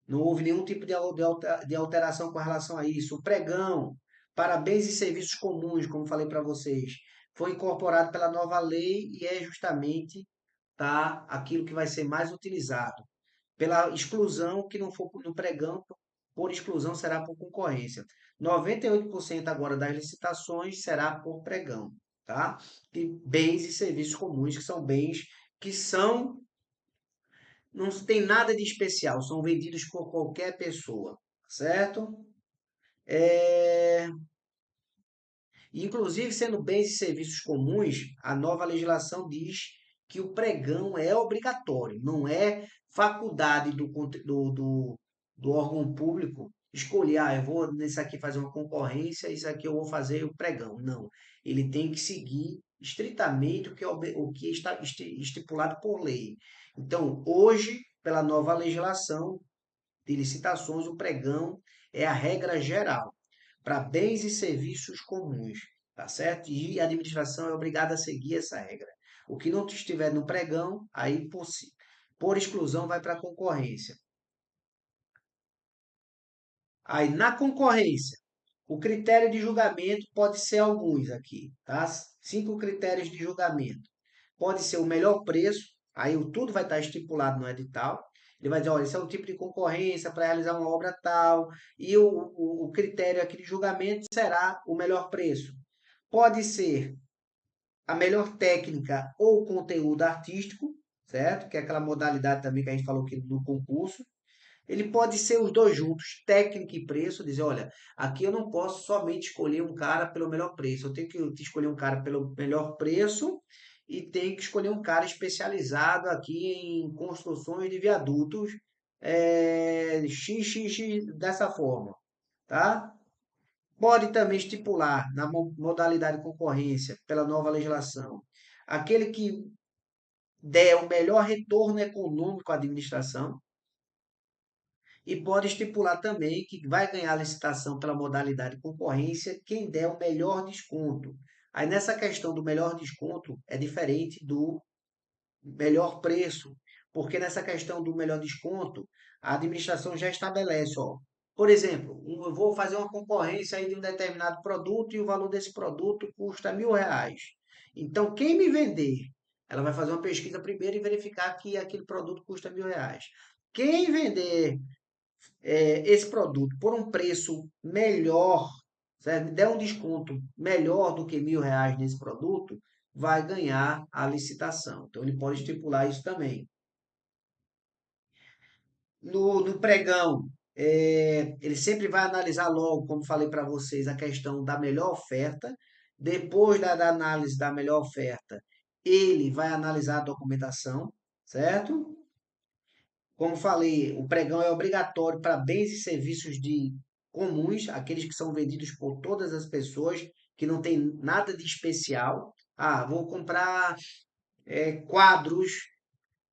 Não houve nenhum tipo de alteração com relação a isso. O pregão, para bens e serviços comuns, como falei para vocês, foi incorporado pela nova lei e é justamente, tá, aquilo que vai ser mais utilizado. Pela exclusão, que não for no pregão, por exclusão será por concorrência. 98% agora das licitações será por pregão, tá? De bens e serviços comuns, que são bens que não tem nada de especial, são vendidos por qualquer pessoa, certo? É, Inclusive, sendo bens e serviços comuns, a nova legislação diz que o pregão é obrigatório, não é faculdade do órgão público escolher, eu vou nesse aqui fazer uma concorrência, isso aqui eu vou fazer o pregão. Não, ele tem que seguir estritamente o que está estipulado por lei. Então, hoje, pela nova legislação de licitações, o pregão é a regra geral para bens e serviços comuns, tá certo? E a administração é obrigada a seguir essa regra. O que não estiver no pregão, aí por exclusão vai para a concorrência. Aí na concorrência, o critério de julgamento pode ser alguns aqui, tá? 5 critérios de julgamento. Pode ser o melhor preço, aí tudo vai estar estipulado no edital. Ele vai dizer, olha, esse é um tipo de concorrência para realizar uma obra tal, e o critério aqui de julgamento será o melhor preço. Pode ser a melhor técnica ou conteúdo artístico, certo? Que é aquela modalidade também que a gente falou aqui do concurso. Ele pode ser os dois juntos, técnica e preço, dizer, olha, aqui eu não posso somente escolher um cara pelo melhor preço, eu tenho que escolher um cara pelo melhor preço e tenho que escolher um cara especializado aqui em construções de viadutos, XXX dessa forma, tá? Pode também estipular na modalidade de concorrência, pela nova legislação, aquele que der o melhor retorno econômico à administração, e pode estipular também que vai ganhar a licitação pela modalidade de concorrência quem der o melhor desconto. Aí nessa questão do melhor desconto é diferente do melhor preço, porque nessa questão do melhor desconto, a administração já estabelece, ó, por exemplo, eu vou fazer uma concorrência aí de um determinado produto e o valor desse produto custa R$ 1.000. Então, quem me vender, ela vai fazer uma pesquisa primeiro e verificar que aquele produto custa R$ 1.000. Quem vender esse produto por um preço melhor, certo? Der um desconto melhor do que R$ 1.000 nesse produto, vai ganhar a licitação. Então, ele pode estipular isso também. No pregão, ele sempre vai analisar logo, como falei para vocês, a questão da melhor oferta. Depois da análise da melhor oferta, ele vai analisar a documentação, certo? Como falei, o pregão é obrigatório para bens e serviços de comuns, aqueles que são vendidos por todas as pessoas, que não tem nada de especial. Ah, vou comprar quadros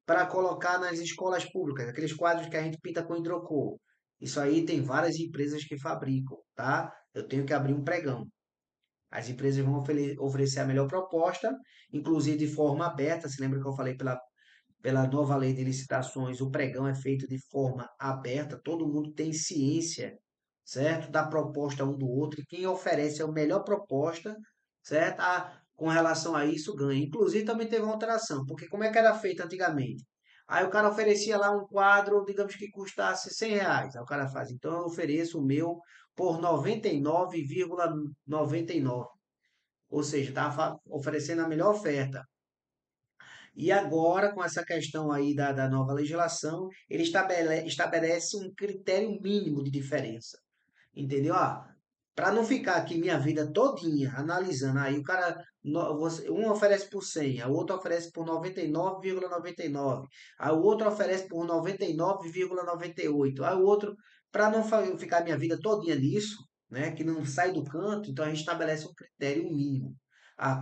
para colocar nas escolas públicas, aqueles quadros que a gente pinta com hidrocor. Isso aí tem várias empresas que fabricam, tá? Eu tenho que abrir um pregão. As empresas vão oferecer a melhor proposta, inclusive de forma aberta. Se lembra que eu falei pela nova lei de licitações, o pregão é feito de forma aberta, todo mundo tem ciência, certo? Da proposta um do outro, e quem oferece a melhor proposta, certo? Com relação a isso, ganha. Inclusive, também teve uma alteração, porque como é que era feito antigamente? Aí o cara oferecia lá um quadro, digamos que custasse R$ 100. Aí o cara faz, então eu ofereço o meu por 99,99. Ou seja, está oferecendo a melhor oferta. E agora, com essa questão aí da nova legislação, ele estabelece um critério mínimo de diferença. Entendeu? Para não ficar aqui minha vida todinha analisando, aí o cara, um oferece por 100, o outro oferece por 99,99, aí o outro oferece por 99,98, aí o outro, para não ficar minha vida todinha nisso, né, que não sai do canto, então a gente estabelece um critério mínimo,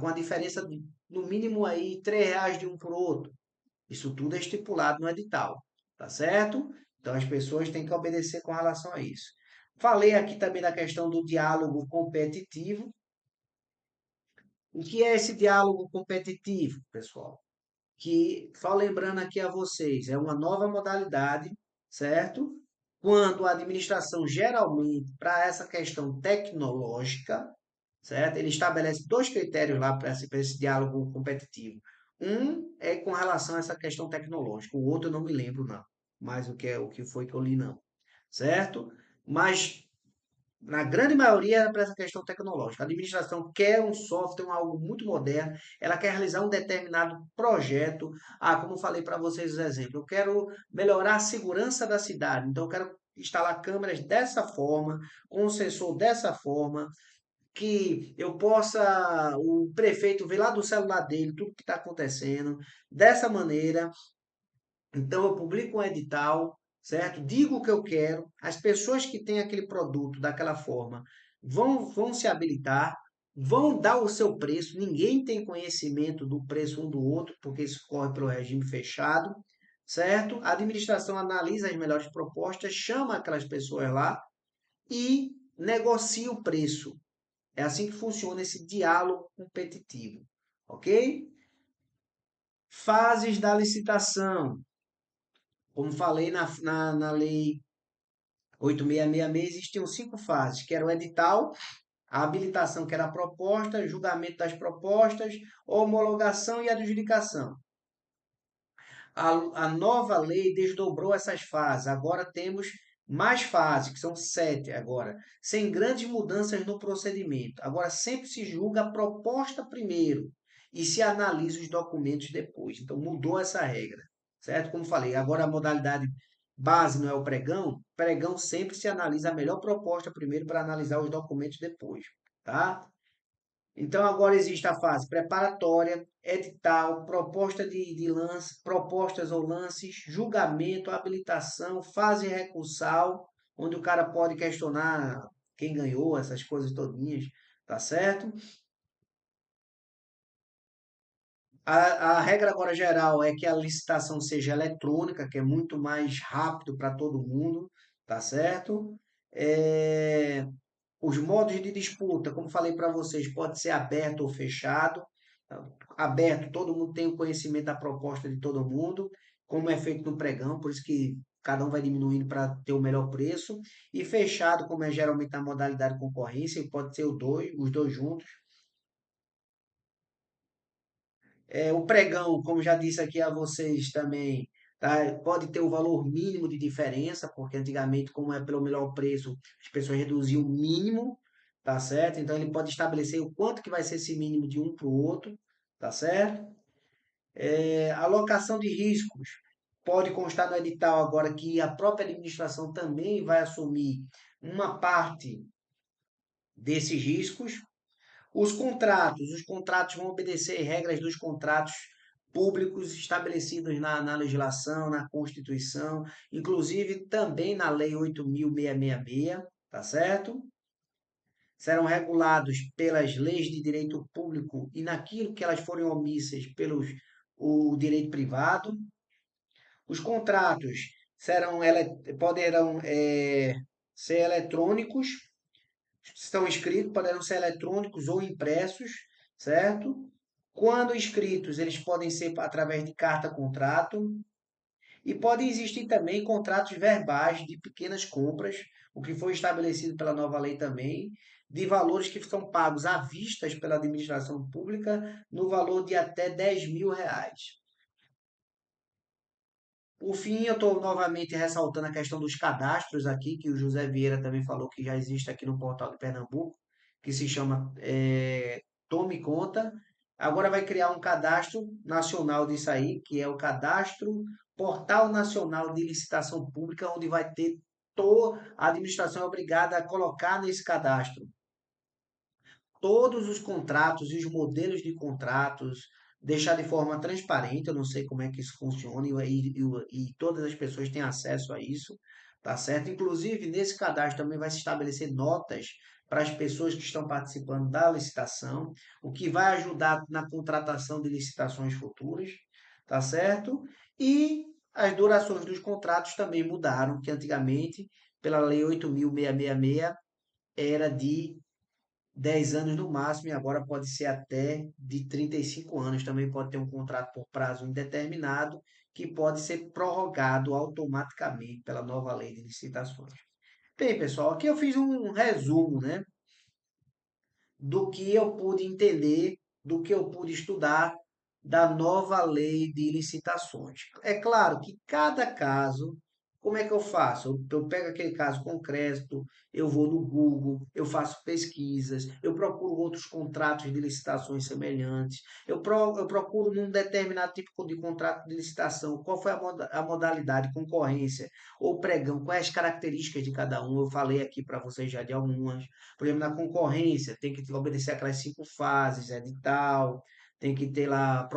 com a diferença de, no mínimo aí R$ 3 de um por outro. Isso tudo é estipulado no edital, tá certo? Então as pessoas têm que obedecer com relação a isso. Falei aqui também da questão do diálogo competitivo. O que é esse diálogo competitivo, pessoal? Que, só lembrando aqui a vocês, é uma nova modalidade, certo? Quando a administração, geralmente, para essa questão tecnológica, certo? Ele estabelece dois critérios lá para esse diálogo competitivo. Um é com relação a essa questão tecnológica, o outro eu não me lembro, não. Mas o que foi que eu li, não. Certo? Mas na grande maioria é para essa questão tecnológica. A administração quer um software, algo muito moderno, ela quer realizar um determinado projeto. Como eu falei para vocês os exemplos, eu quero melhorar a segurança da cidade, então eu quero instalar câmeras dessa forma, com um sensor dessa forma, que eu possa, o prefeito ver lá do celular dele tudo que está acontecendo, dessa maneira. Então, eu publico um edital, certo? Digo o que eu quero, as pessoas que têm aquele produto daquela forma vão se habilitar, vão dar o seu preço, ninguém tem conhecimento do preço um do outro, porque isso corre pelo regime fechado, certo? A administração analisa as melhores propostas, chama aquelas pessoas lá e negocia o preço. É assim que funciona esse diálogo competitivo, ok? Fases da licitação. Como falei na lei 8666, existiam 5 fases, que era o edital, a habilitação, que era a proposta, julgamento das propostas, homologação e adjudicação. A nova lei desdobrou essas fases. Agora temos mais fases, que são 7 agora, sem grandes mudanças no procedimento. Agora sempre se julga a proposta primeiro e se analisa os documentos depois. Então mudou essa regra, certo? Como falei, agora a modalidade base não é o pregão, pregão sempre se analisa a melhor proposta primeiro para analisar os documentos depois, tá? Então agora existe a fase preparatória, edital, proposta de lance, propostas ou lances, julgamento, habilitação, fase recursal, onde o cara pode questionar quem ganhou, essas coisas todinhas, tá certo? A regra agora geral é que a licitação seja eletrônica, que é muito mais rápido para todo mundo, tá certo? É, os modos de disputa, como falei para vocês, pode ser aberto ou fechado. Aberto, todo mundo tem o conhecimento da proposta de todo mundo, como é feito no pregão, por isso que cada um vai diminuindo para ter o melhor preço. E fechado, como é geralmente na modalidade concorrência, e pode ser os dois juntos. O pregão, como já disse aqui a vocês também, tá? Pode ter o valor mínimo de diferença, porque antigamente, como é pelo melhor preço, as pessoas reduziam o mínimo, tá certo? Então ele pode estabelecer o quanto que vai ser esse mínimo de um para o outro, tá certo? Alocação de riscos. Pode constar no edital agora que a própria administração também vai assumir uma parte desses riscos. Os contratos vão obedecer regras dos contratos públicos estabelecidos na legislação, na Constituição, inclusive também na Lei 8.666, tá certo? Serão regulados pelas leis de direito público e naquilo que elas forem omissas pelos o direito privado. Os contratos poderão ser eletrônicos, estão escritos, poderão ser eletrônicos ou impressos, certo? Quando escritos, eles podem ser através de carta-contrato e podem existir também contratos verbais de pequenas compras, o que foi estabelecido pela nova lei também, de valores que são pagos à vista pela administração pública no valor de até R$ 10.000. Por fim, eu estou novamente ressaltando a questão dos cadastros aqui, que o José Vieira também falou que já existe aqui no portal de Pernambuco, que se chama Tome Conta. Agora vai criar um cadastro nacional disso aí, que é o cadastro Portal Nacional de Licitação Pública, onde vai ter a administração é obrigada a colocar nesse cadastro todos os contratos e os modelos de contratos, deixar de forma transparente. Eu não sei como é que isso funciona e todas as pessoas têm acesso a isso, tá certo? Inclusive, nesse cadastro também vai se estabelecer notas para as pessoas que estão participando da licitação, o que vai ajudar na contratação de licitações futuras, tá certo? E as durações dos contratos também mudaram, que antigamente, pela Lei 8.666, era de 10 anos no máximo, e agora pode ser até de 35 anos. Também pode ter um contrato por prazo indeterminado, que pode ser prorrogado automaticamente pela nova lei de licitações. Bem, pessoal, aqui eu fiz um resumo, né, do que eu pude entender, do que eu pude estudar da nova lei de licitações. É claro que cada caso, como é que eu faço? Eu pego aquele caso concreto, eu vou no Google, eu faço pesquisas, eu procuro outros contratos de licitações semelhantes, eu procuro num determinado tipo de contrato de licitação, qual foi a modalidade, concorrência ou pregão, quais as características de cada um. Eu falei aqui para vocês já de algumas. Por exemplo, na concorrência, tem que obedecer aquelas 5 fases, edital, tem que ter lá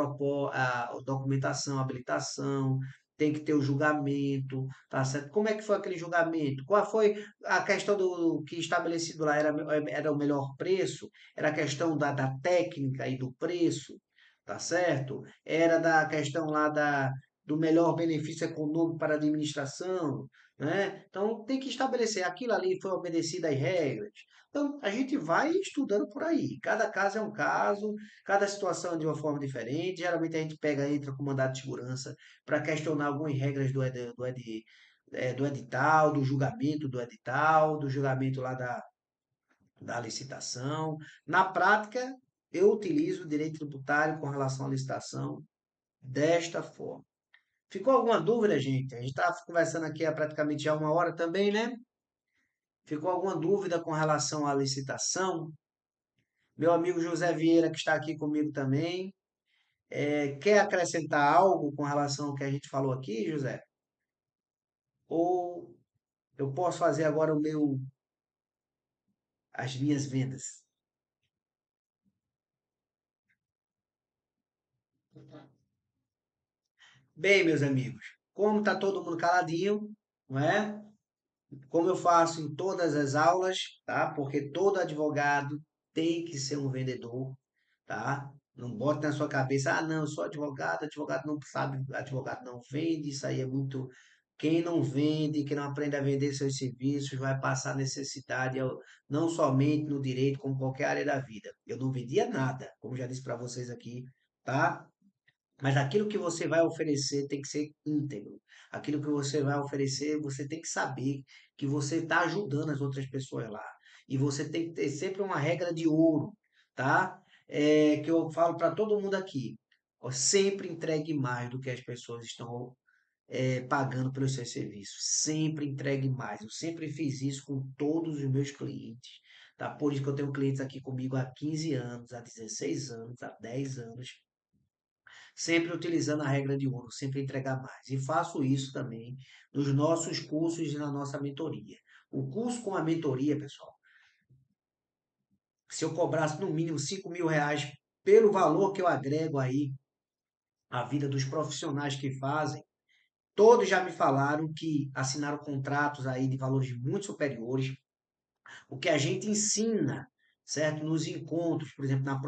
a documentação, habilitação, tem que ter o julgamento, tá certo? Como é que foi aquele julgamento? Qual foi a questão do que estabelecido lá? Era o melhor preço? Era a questão da técnica e do preço, tá certo? Era da questão lá do melhor benefício econômico para a administração, né? Então tem que estabelecer aquilo ali foi obedecido às regras. Então a gente vai estudando por aí. Cada caso é um caso, cada situação é de uma forma diferente. Geralmente a gente entra com mandado de segurança para questionar algumas regras do edital, do julgamento lá da licitação. Na prática, eu utilizo o direito tributário com relação à licitação desta forma. Ficou alguma dúvida, gente? A gente está conversando aqui há praticamente já 1 hora também, né? Ficou alguma dúvida com relação à licitação? Meu amigo José Vieira, que está aqui comigo também, quer acrescentar algo com relação ao que a gente falou aqui, José? ou eu posso fazer agora as minhas vendas? Bem, meus amigos, como está todo mundo caladinho, não é? Como eu faço em todas as aulas, tá? Porque todo advogado tem que ser um vendedor, tá? Não bote na sua cabeça, ah, não, eu sou advogado, advogado não sabe, advogado não vende, isso aí é muito. Quem não vende, quem não aprende a vender seus serviços, vai passar necessidade, não somente no direito, como qualquer área da vida. Eu não vendia nada, como já disse para vocês aqui, tá? Mas aquilo que você vai oferecer tem que ser íntegro. Aquilo que você vai oferecer, você tem que saber que você está ajudando as outras pessoas lá. E você tem que ter sempre uma regra de ouro, tá? Que eu falo para todo mundo aqui. Ó, sempre entregue mais do que as pessoas estão pagando pelos seus serviços. Sempre entregue mais. Eu sempre fiz isso com todos os meus clientes. Tá? Por isso que eu tenho clientes aqui comigo há 15 anos, há 16 anos, há 10 anos, sempre utilizando a regra de ouro, sempre entregar mais. E faço isso também nos nossos cursos e na nossa mentoria. O curso com a mentoria, pessoal, se eu cobrasse no mínimo R$ 5.000 pelo valor que eu agrego aí à vida dos profissionais que fazem, todos já me falaram que assinaram contratos aí de valores muito superiores. O que a gente ensina, certo? Nos encontros, por exemplo, na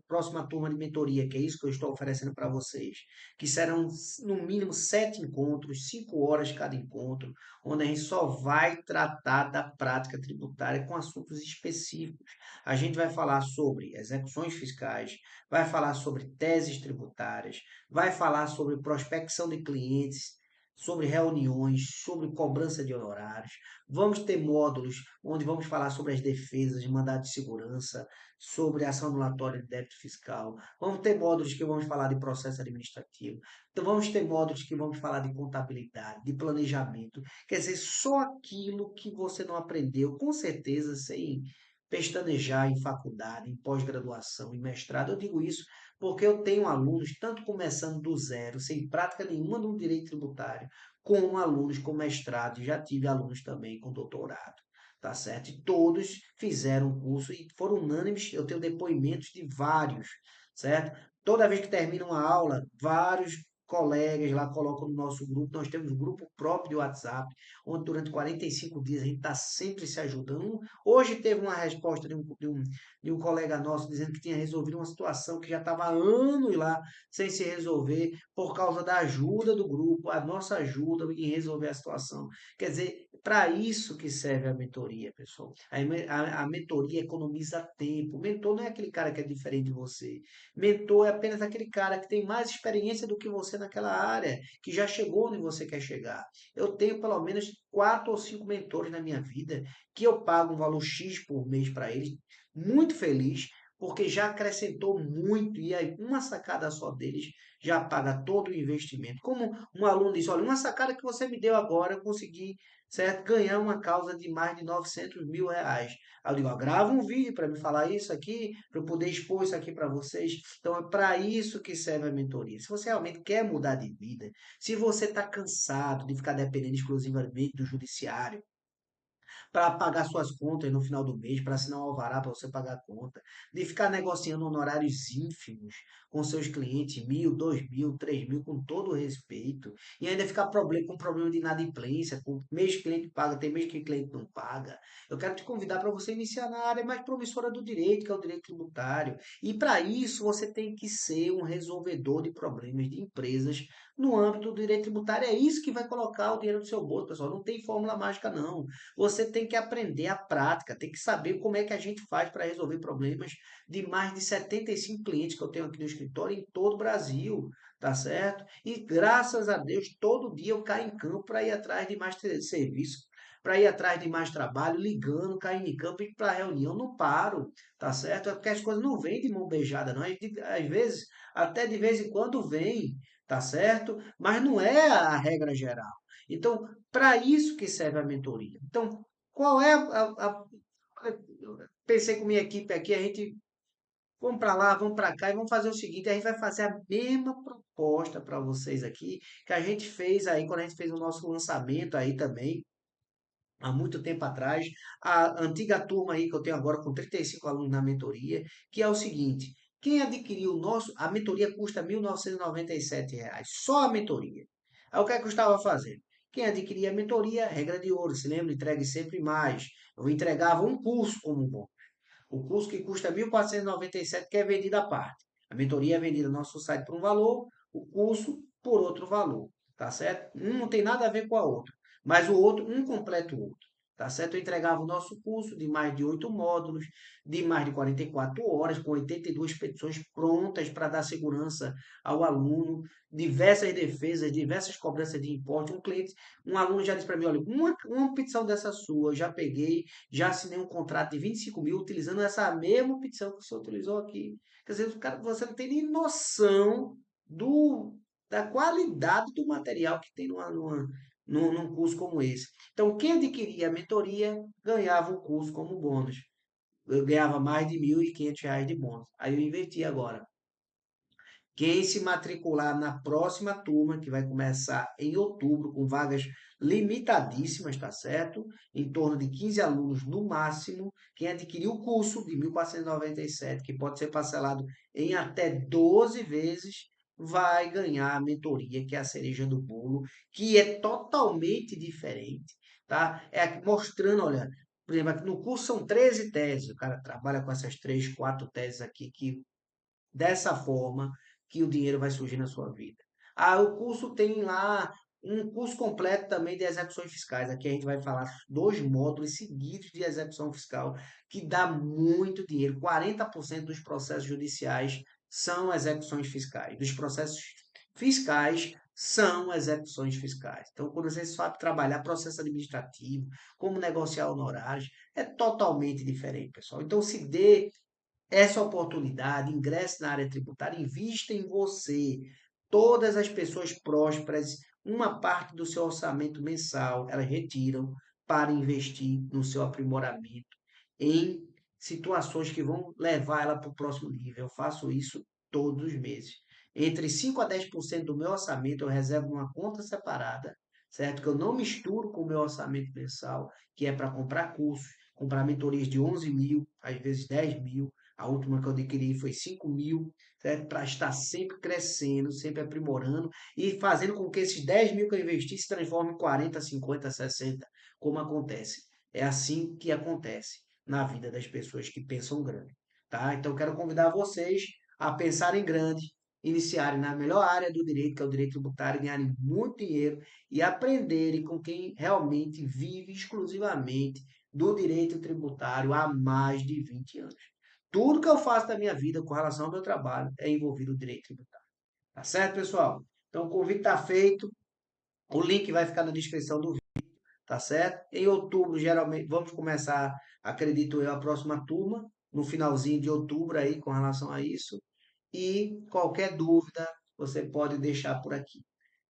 próxima turma de mentoria, que é isso que eu estou oferecendo para vocês, que serão no mínimo 7 encontros, 5 horas cada encontro, onde a gente só vai tratar da prática tributária com assuntos específicos. A gente vai falar sobre execuções fiscais, vai falar sobre teses tributárias, vai falar sobre prospecção de clientes, sobre reuniões, sobre cobrança de honorários. Vamos ter módulos onde vamos falar sobre as defesas de mandado de segurança, sobre ação anulatória de débito fiscal. Vamos ter módulos que vamos falar de processo administrativo. Então, vamos ter módulos que vamos falar de contabilidade, de planejamento. Quer dizer, só aquilo que você não aprendeu, com certeza, sem pestanejar em faculdade, em pós-graduação, em mestrado. Eu digo isso porque eu tenho alunos, tanto começando do zero, sem prática nenhuma no direito tributário, como alunos com mestrado, e já tive alunos também com doutorado, tá certo? E todos fizeram o curso e foram unânimes, eu tenho depoimentos de vários, certo? Toda vez que termina uma aula, vários colegas lá colocam no nosso grupo, nós temos um grupo próprio de WhatsApp, onde durante 45 dias a gente está sempre se ajudando. Hoje teve uma resposta de um colega nosso dizendo que tinha resolvido uma situação que já estava há anos lá sem se resolver, por causa da ajuda do grupo, a nossa ajuda em resolver a situação. Quer dizer, para isso que serve a mentoria, pessoal. A mentoria economiza tempo. O mentor não é aquele cara que é diferente de você. Mentor é apenas aquele cara que tem mais experiência do que você naquela área, que já chegou onde você quer chegar. Eu tenho pelo menos 4 ou 5 mentores na minha vida que eu pago um valor X por mês para eles, muito feliz, porque já acrescentou muito e aí uma sacada só deles já paga todo o investimento. Como um aluno disse, olha, uma sacada que você me deu agora, eu consegui, certo, ganhar uma causa de mais de R$ 900.000. Aí eu digo, ó, grava um vídeo para me falar isso aqui, para eu poder expor isso aqui para vocês. Então é para isso que serve a mentoria. Se você realmente quer mudar de vida, se você está cansado de ficar dependendo exclusivamente do judiciário, para pagar suas contas no final do mês, para assinar um alvará para você pagar a conta, de ficar negociando honorários ínfimos com seus clientes, 1.000, 2.000, 3.000, com todo o respeito, e ainda ficar com problema de inadimplência, com mês que o cliente paga, tem mês que o cliente não paga. Eu quero te convidar para você iniciar na área mais promissora do direito, que é o direito tributário. E para isso você tem que ser um resolvedor de problemas de empresas no âmbito do direito tributário. É isso que vai colocar o dinheiro no seu bolso, pessoal. Não tem fórmula mágica, não. Você tem que aprender a prática, tem que saber como é que a gente faz para resolver problemas de mais de 75 clientes que eu tenho aqui no escritório em todo o Brasil, tá certo? E graças a Deus, todo dia eu caio em campo para ir atrás de mais serviço, para ir atrás de mais trabalho, ligando, caindo em campo e para reunião, não paro, tá certo? É porque as coisas não vêm de mão beijada, não. Às vezes, até de vez em quando vem, tá certo? Mas não é a regra geral. Então, para isso que serve a mentoria. Então, qual é pensei com minha equipe aqui, a gente vamos para lá, vamos para cá e vamos fazer o seguinte, a gente vai fazer a mesma proposta para vocês aqui que a gente fez aí quando a gente fez o nosso lançamento aí também, há muito tempo atrás, a antiga turma aí que eu tenho agora com 35 alunos na mentoria, que é o seguinte, quem adquiriu o nosso, a mentoria custa R$ 1.997, só a mentoria. Aí o que é que eu estava fazendo? Quem adquiria a mentoria, regra de ouro, se lembra, entregue sempre mais. Eu entregava um curso como bom. O curso que custa 1.497 que é vendido à parte. A mentoria é vendida no nosso site por um valor, o curso por outro valor, tá certo? Um não tem nada a ver com a outra, mas o outro, um completa o outro, tá certo? Eu entregava o nosso curso de mais de 8 módulos, de mais de 44 horas, com 82 petições prontas para dar segurança ao aluno, diversas defesas, diversas cobranças de imposto. Um aluno já disse para mim, olha, uma petição dessa sua, eu já peguei, já assinei um contrato de 25 mil utilizando essa mesma opção que você utilizou aqui. Quer dizer, cara, você não tem nem noção da qualidade do material que tem num curso como esse. Então, quem adquiria a mentoria ganhava o curso como bônus. Eu ganhava mais de R$ 1.500 de bônus. Aí eu investi agora. Quem se matricular na próxima turma, que vai começar em outubro, com vagas limitadíssimas, tá certo? Em torno de 15 alunos no máximo. Quem adquirir o curso de 1.497, que pode ser parcelado em até 12 vezes, vai ganhar a mentoria, que é a cereja do bolo, que é totalmente diferente, tá? É mostrando, olha, por exemplo, aqui no curso são 13 teses. O cara trabalha com essas 3, 4 teses aqui que dessa forma que o dinheiro vai surgir na sua vida. Ah, o curso tem lá um curso completo também de execuções fiscais. Aqui a gente vai falar 2 módulos seguidos de execução fiscal, que dá muito dinheiro. 40% dos processos judiciais são execuções fiscais. Dos processos fiscais são execuções fiscais. Então, quando você sabe trabalhar processo administrativo, como negociar honorários, é totalmente diferente, pessoal. Então, se dê essa oportunidade, ingresse na área tributária, invista em você. Todas as pessoas prósperas, uma parte do seu orçamento mensal, elas retiram para investir no seu aprimoramento em situações que vão levar ela para o próximo nível. Eu faço isso todos os meses. Entre 5 a 10% do meu orçamento eu reservo numa conta separada, certo? Que eu não misturo com o meu orçamento mensal, que é para comprar cursos, comprar mentorias de 11 mil, às vezes 10 mil. A última que eu adquiri foi 5 mil, certo? Para estar sempre crescendo, sempre aprimorando e fazendo com que esses 10 mil que eu investi se transformem em 40, 50, 60, como acontece. É assim que acontece na vida das pessoas que pensam grande, tá? Então, quero convidar vocês a pensarem grande, iniciarem na melhor área do direito, que é o direito tributário, ganharem muito dinheiro e aprenderem com quem realmente vive exclusivamente do direito tributário há mais de 20 anos. Tudo que eu faço da minha vida com relação ao meu trabalho é envolvido no direito tributário. Tá certo, pessoal? Então, o convite está feito. O link vai ficar na descrição do vídeo, tá certo? Em outubro, geralmente, vamos começar, acredito eu, a próxima turma, no finalzinho de outubro aí, com relação a isso. E qualquer dúvida, você pode deixar por aqui.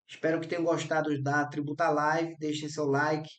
Espero que tenham gostado da Tributa Live. Deixem seu like,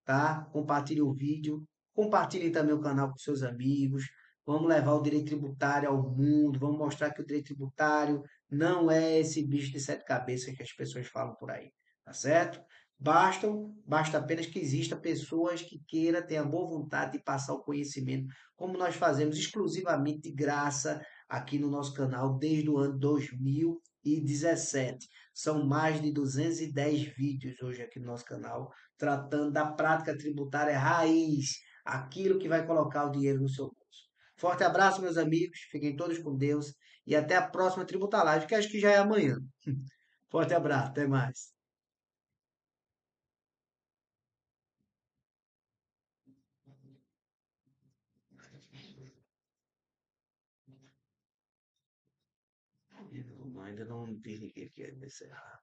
tá? Compartilhem o vídeo. Compartilhem também o canal com seus amigos. Vamos levar o direito tributário ao mundo. Vamos mostrar que o direito tributário não é esse bicho de 7 cabeças que as pessoas falam por aí. Tá certo? Basta apenas que exista pessoas que queiram ter a boa vontade de passar o conhecimento, como nós fazemos exclusivamente de graça aqui no nosso canal desde o ano 2017. São mais de 210 vídeos hoje aqui no nosso canal, tratando da prática tributária raiz, aquilo que vai colocar o dinheiro no seu bolso. Forte abraço, meus amigos, fiquem todos com Deus e até a próxima Tributa Live, que acho que já é amanhã. Forte abraço, até mais. Ainda não desliguei aqui, encerrar.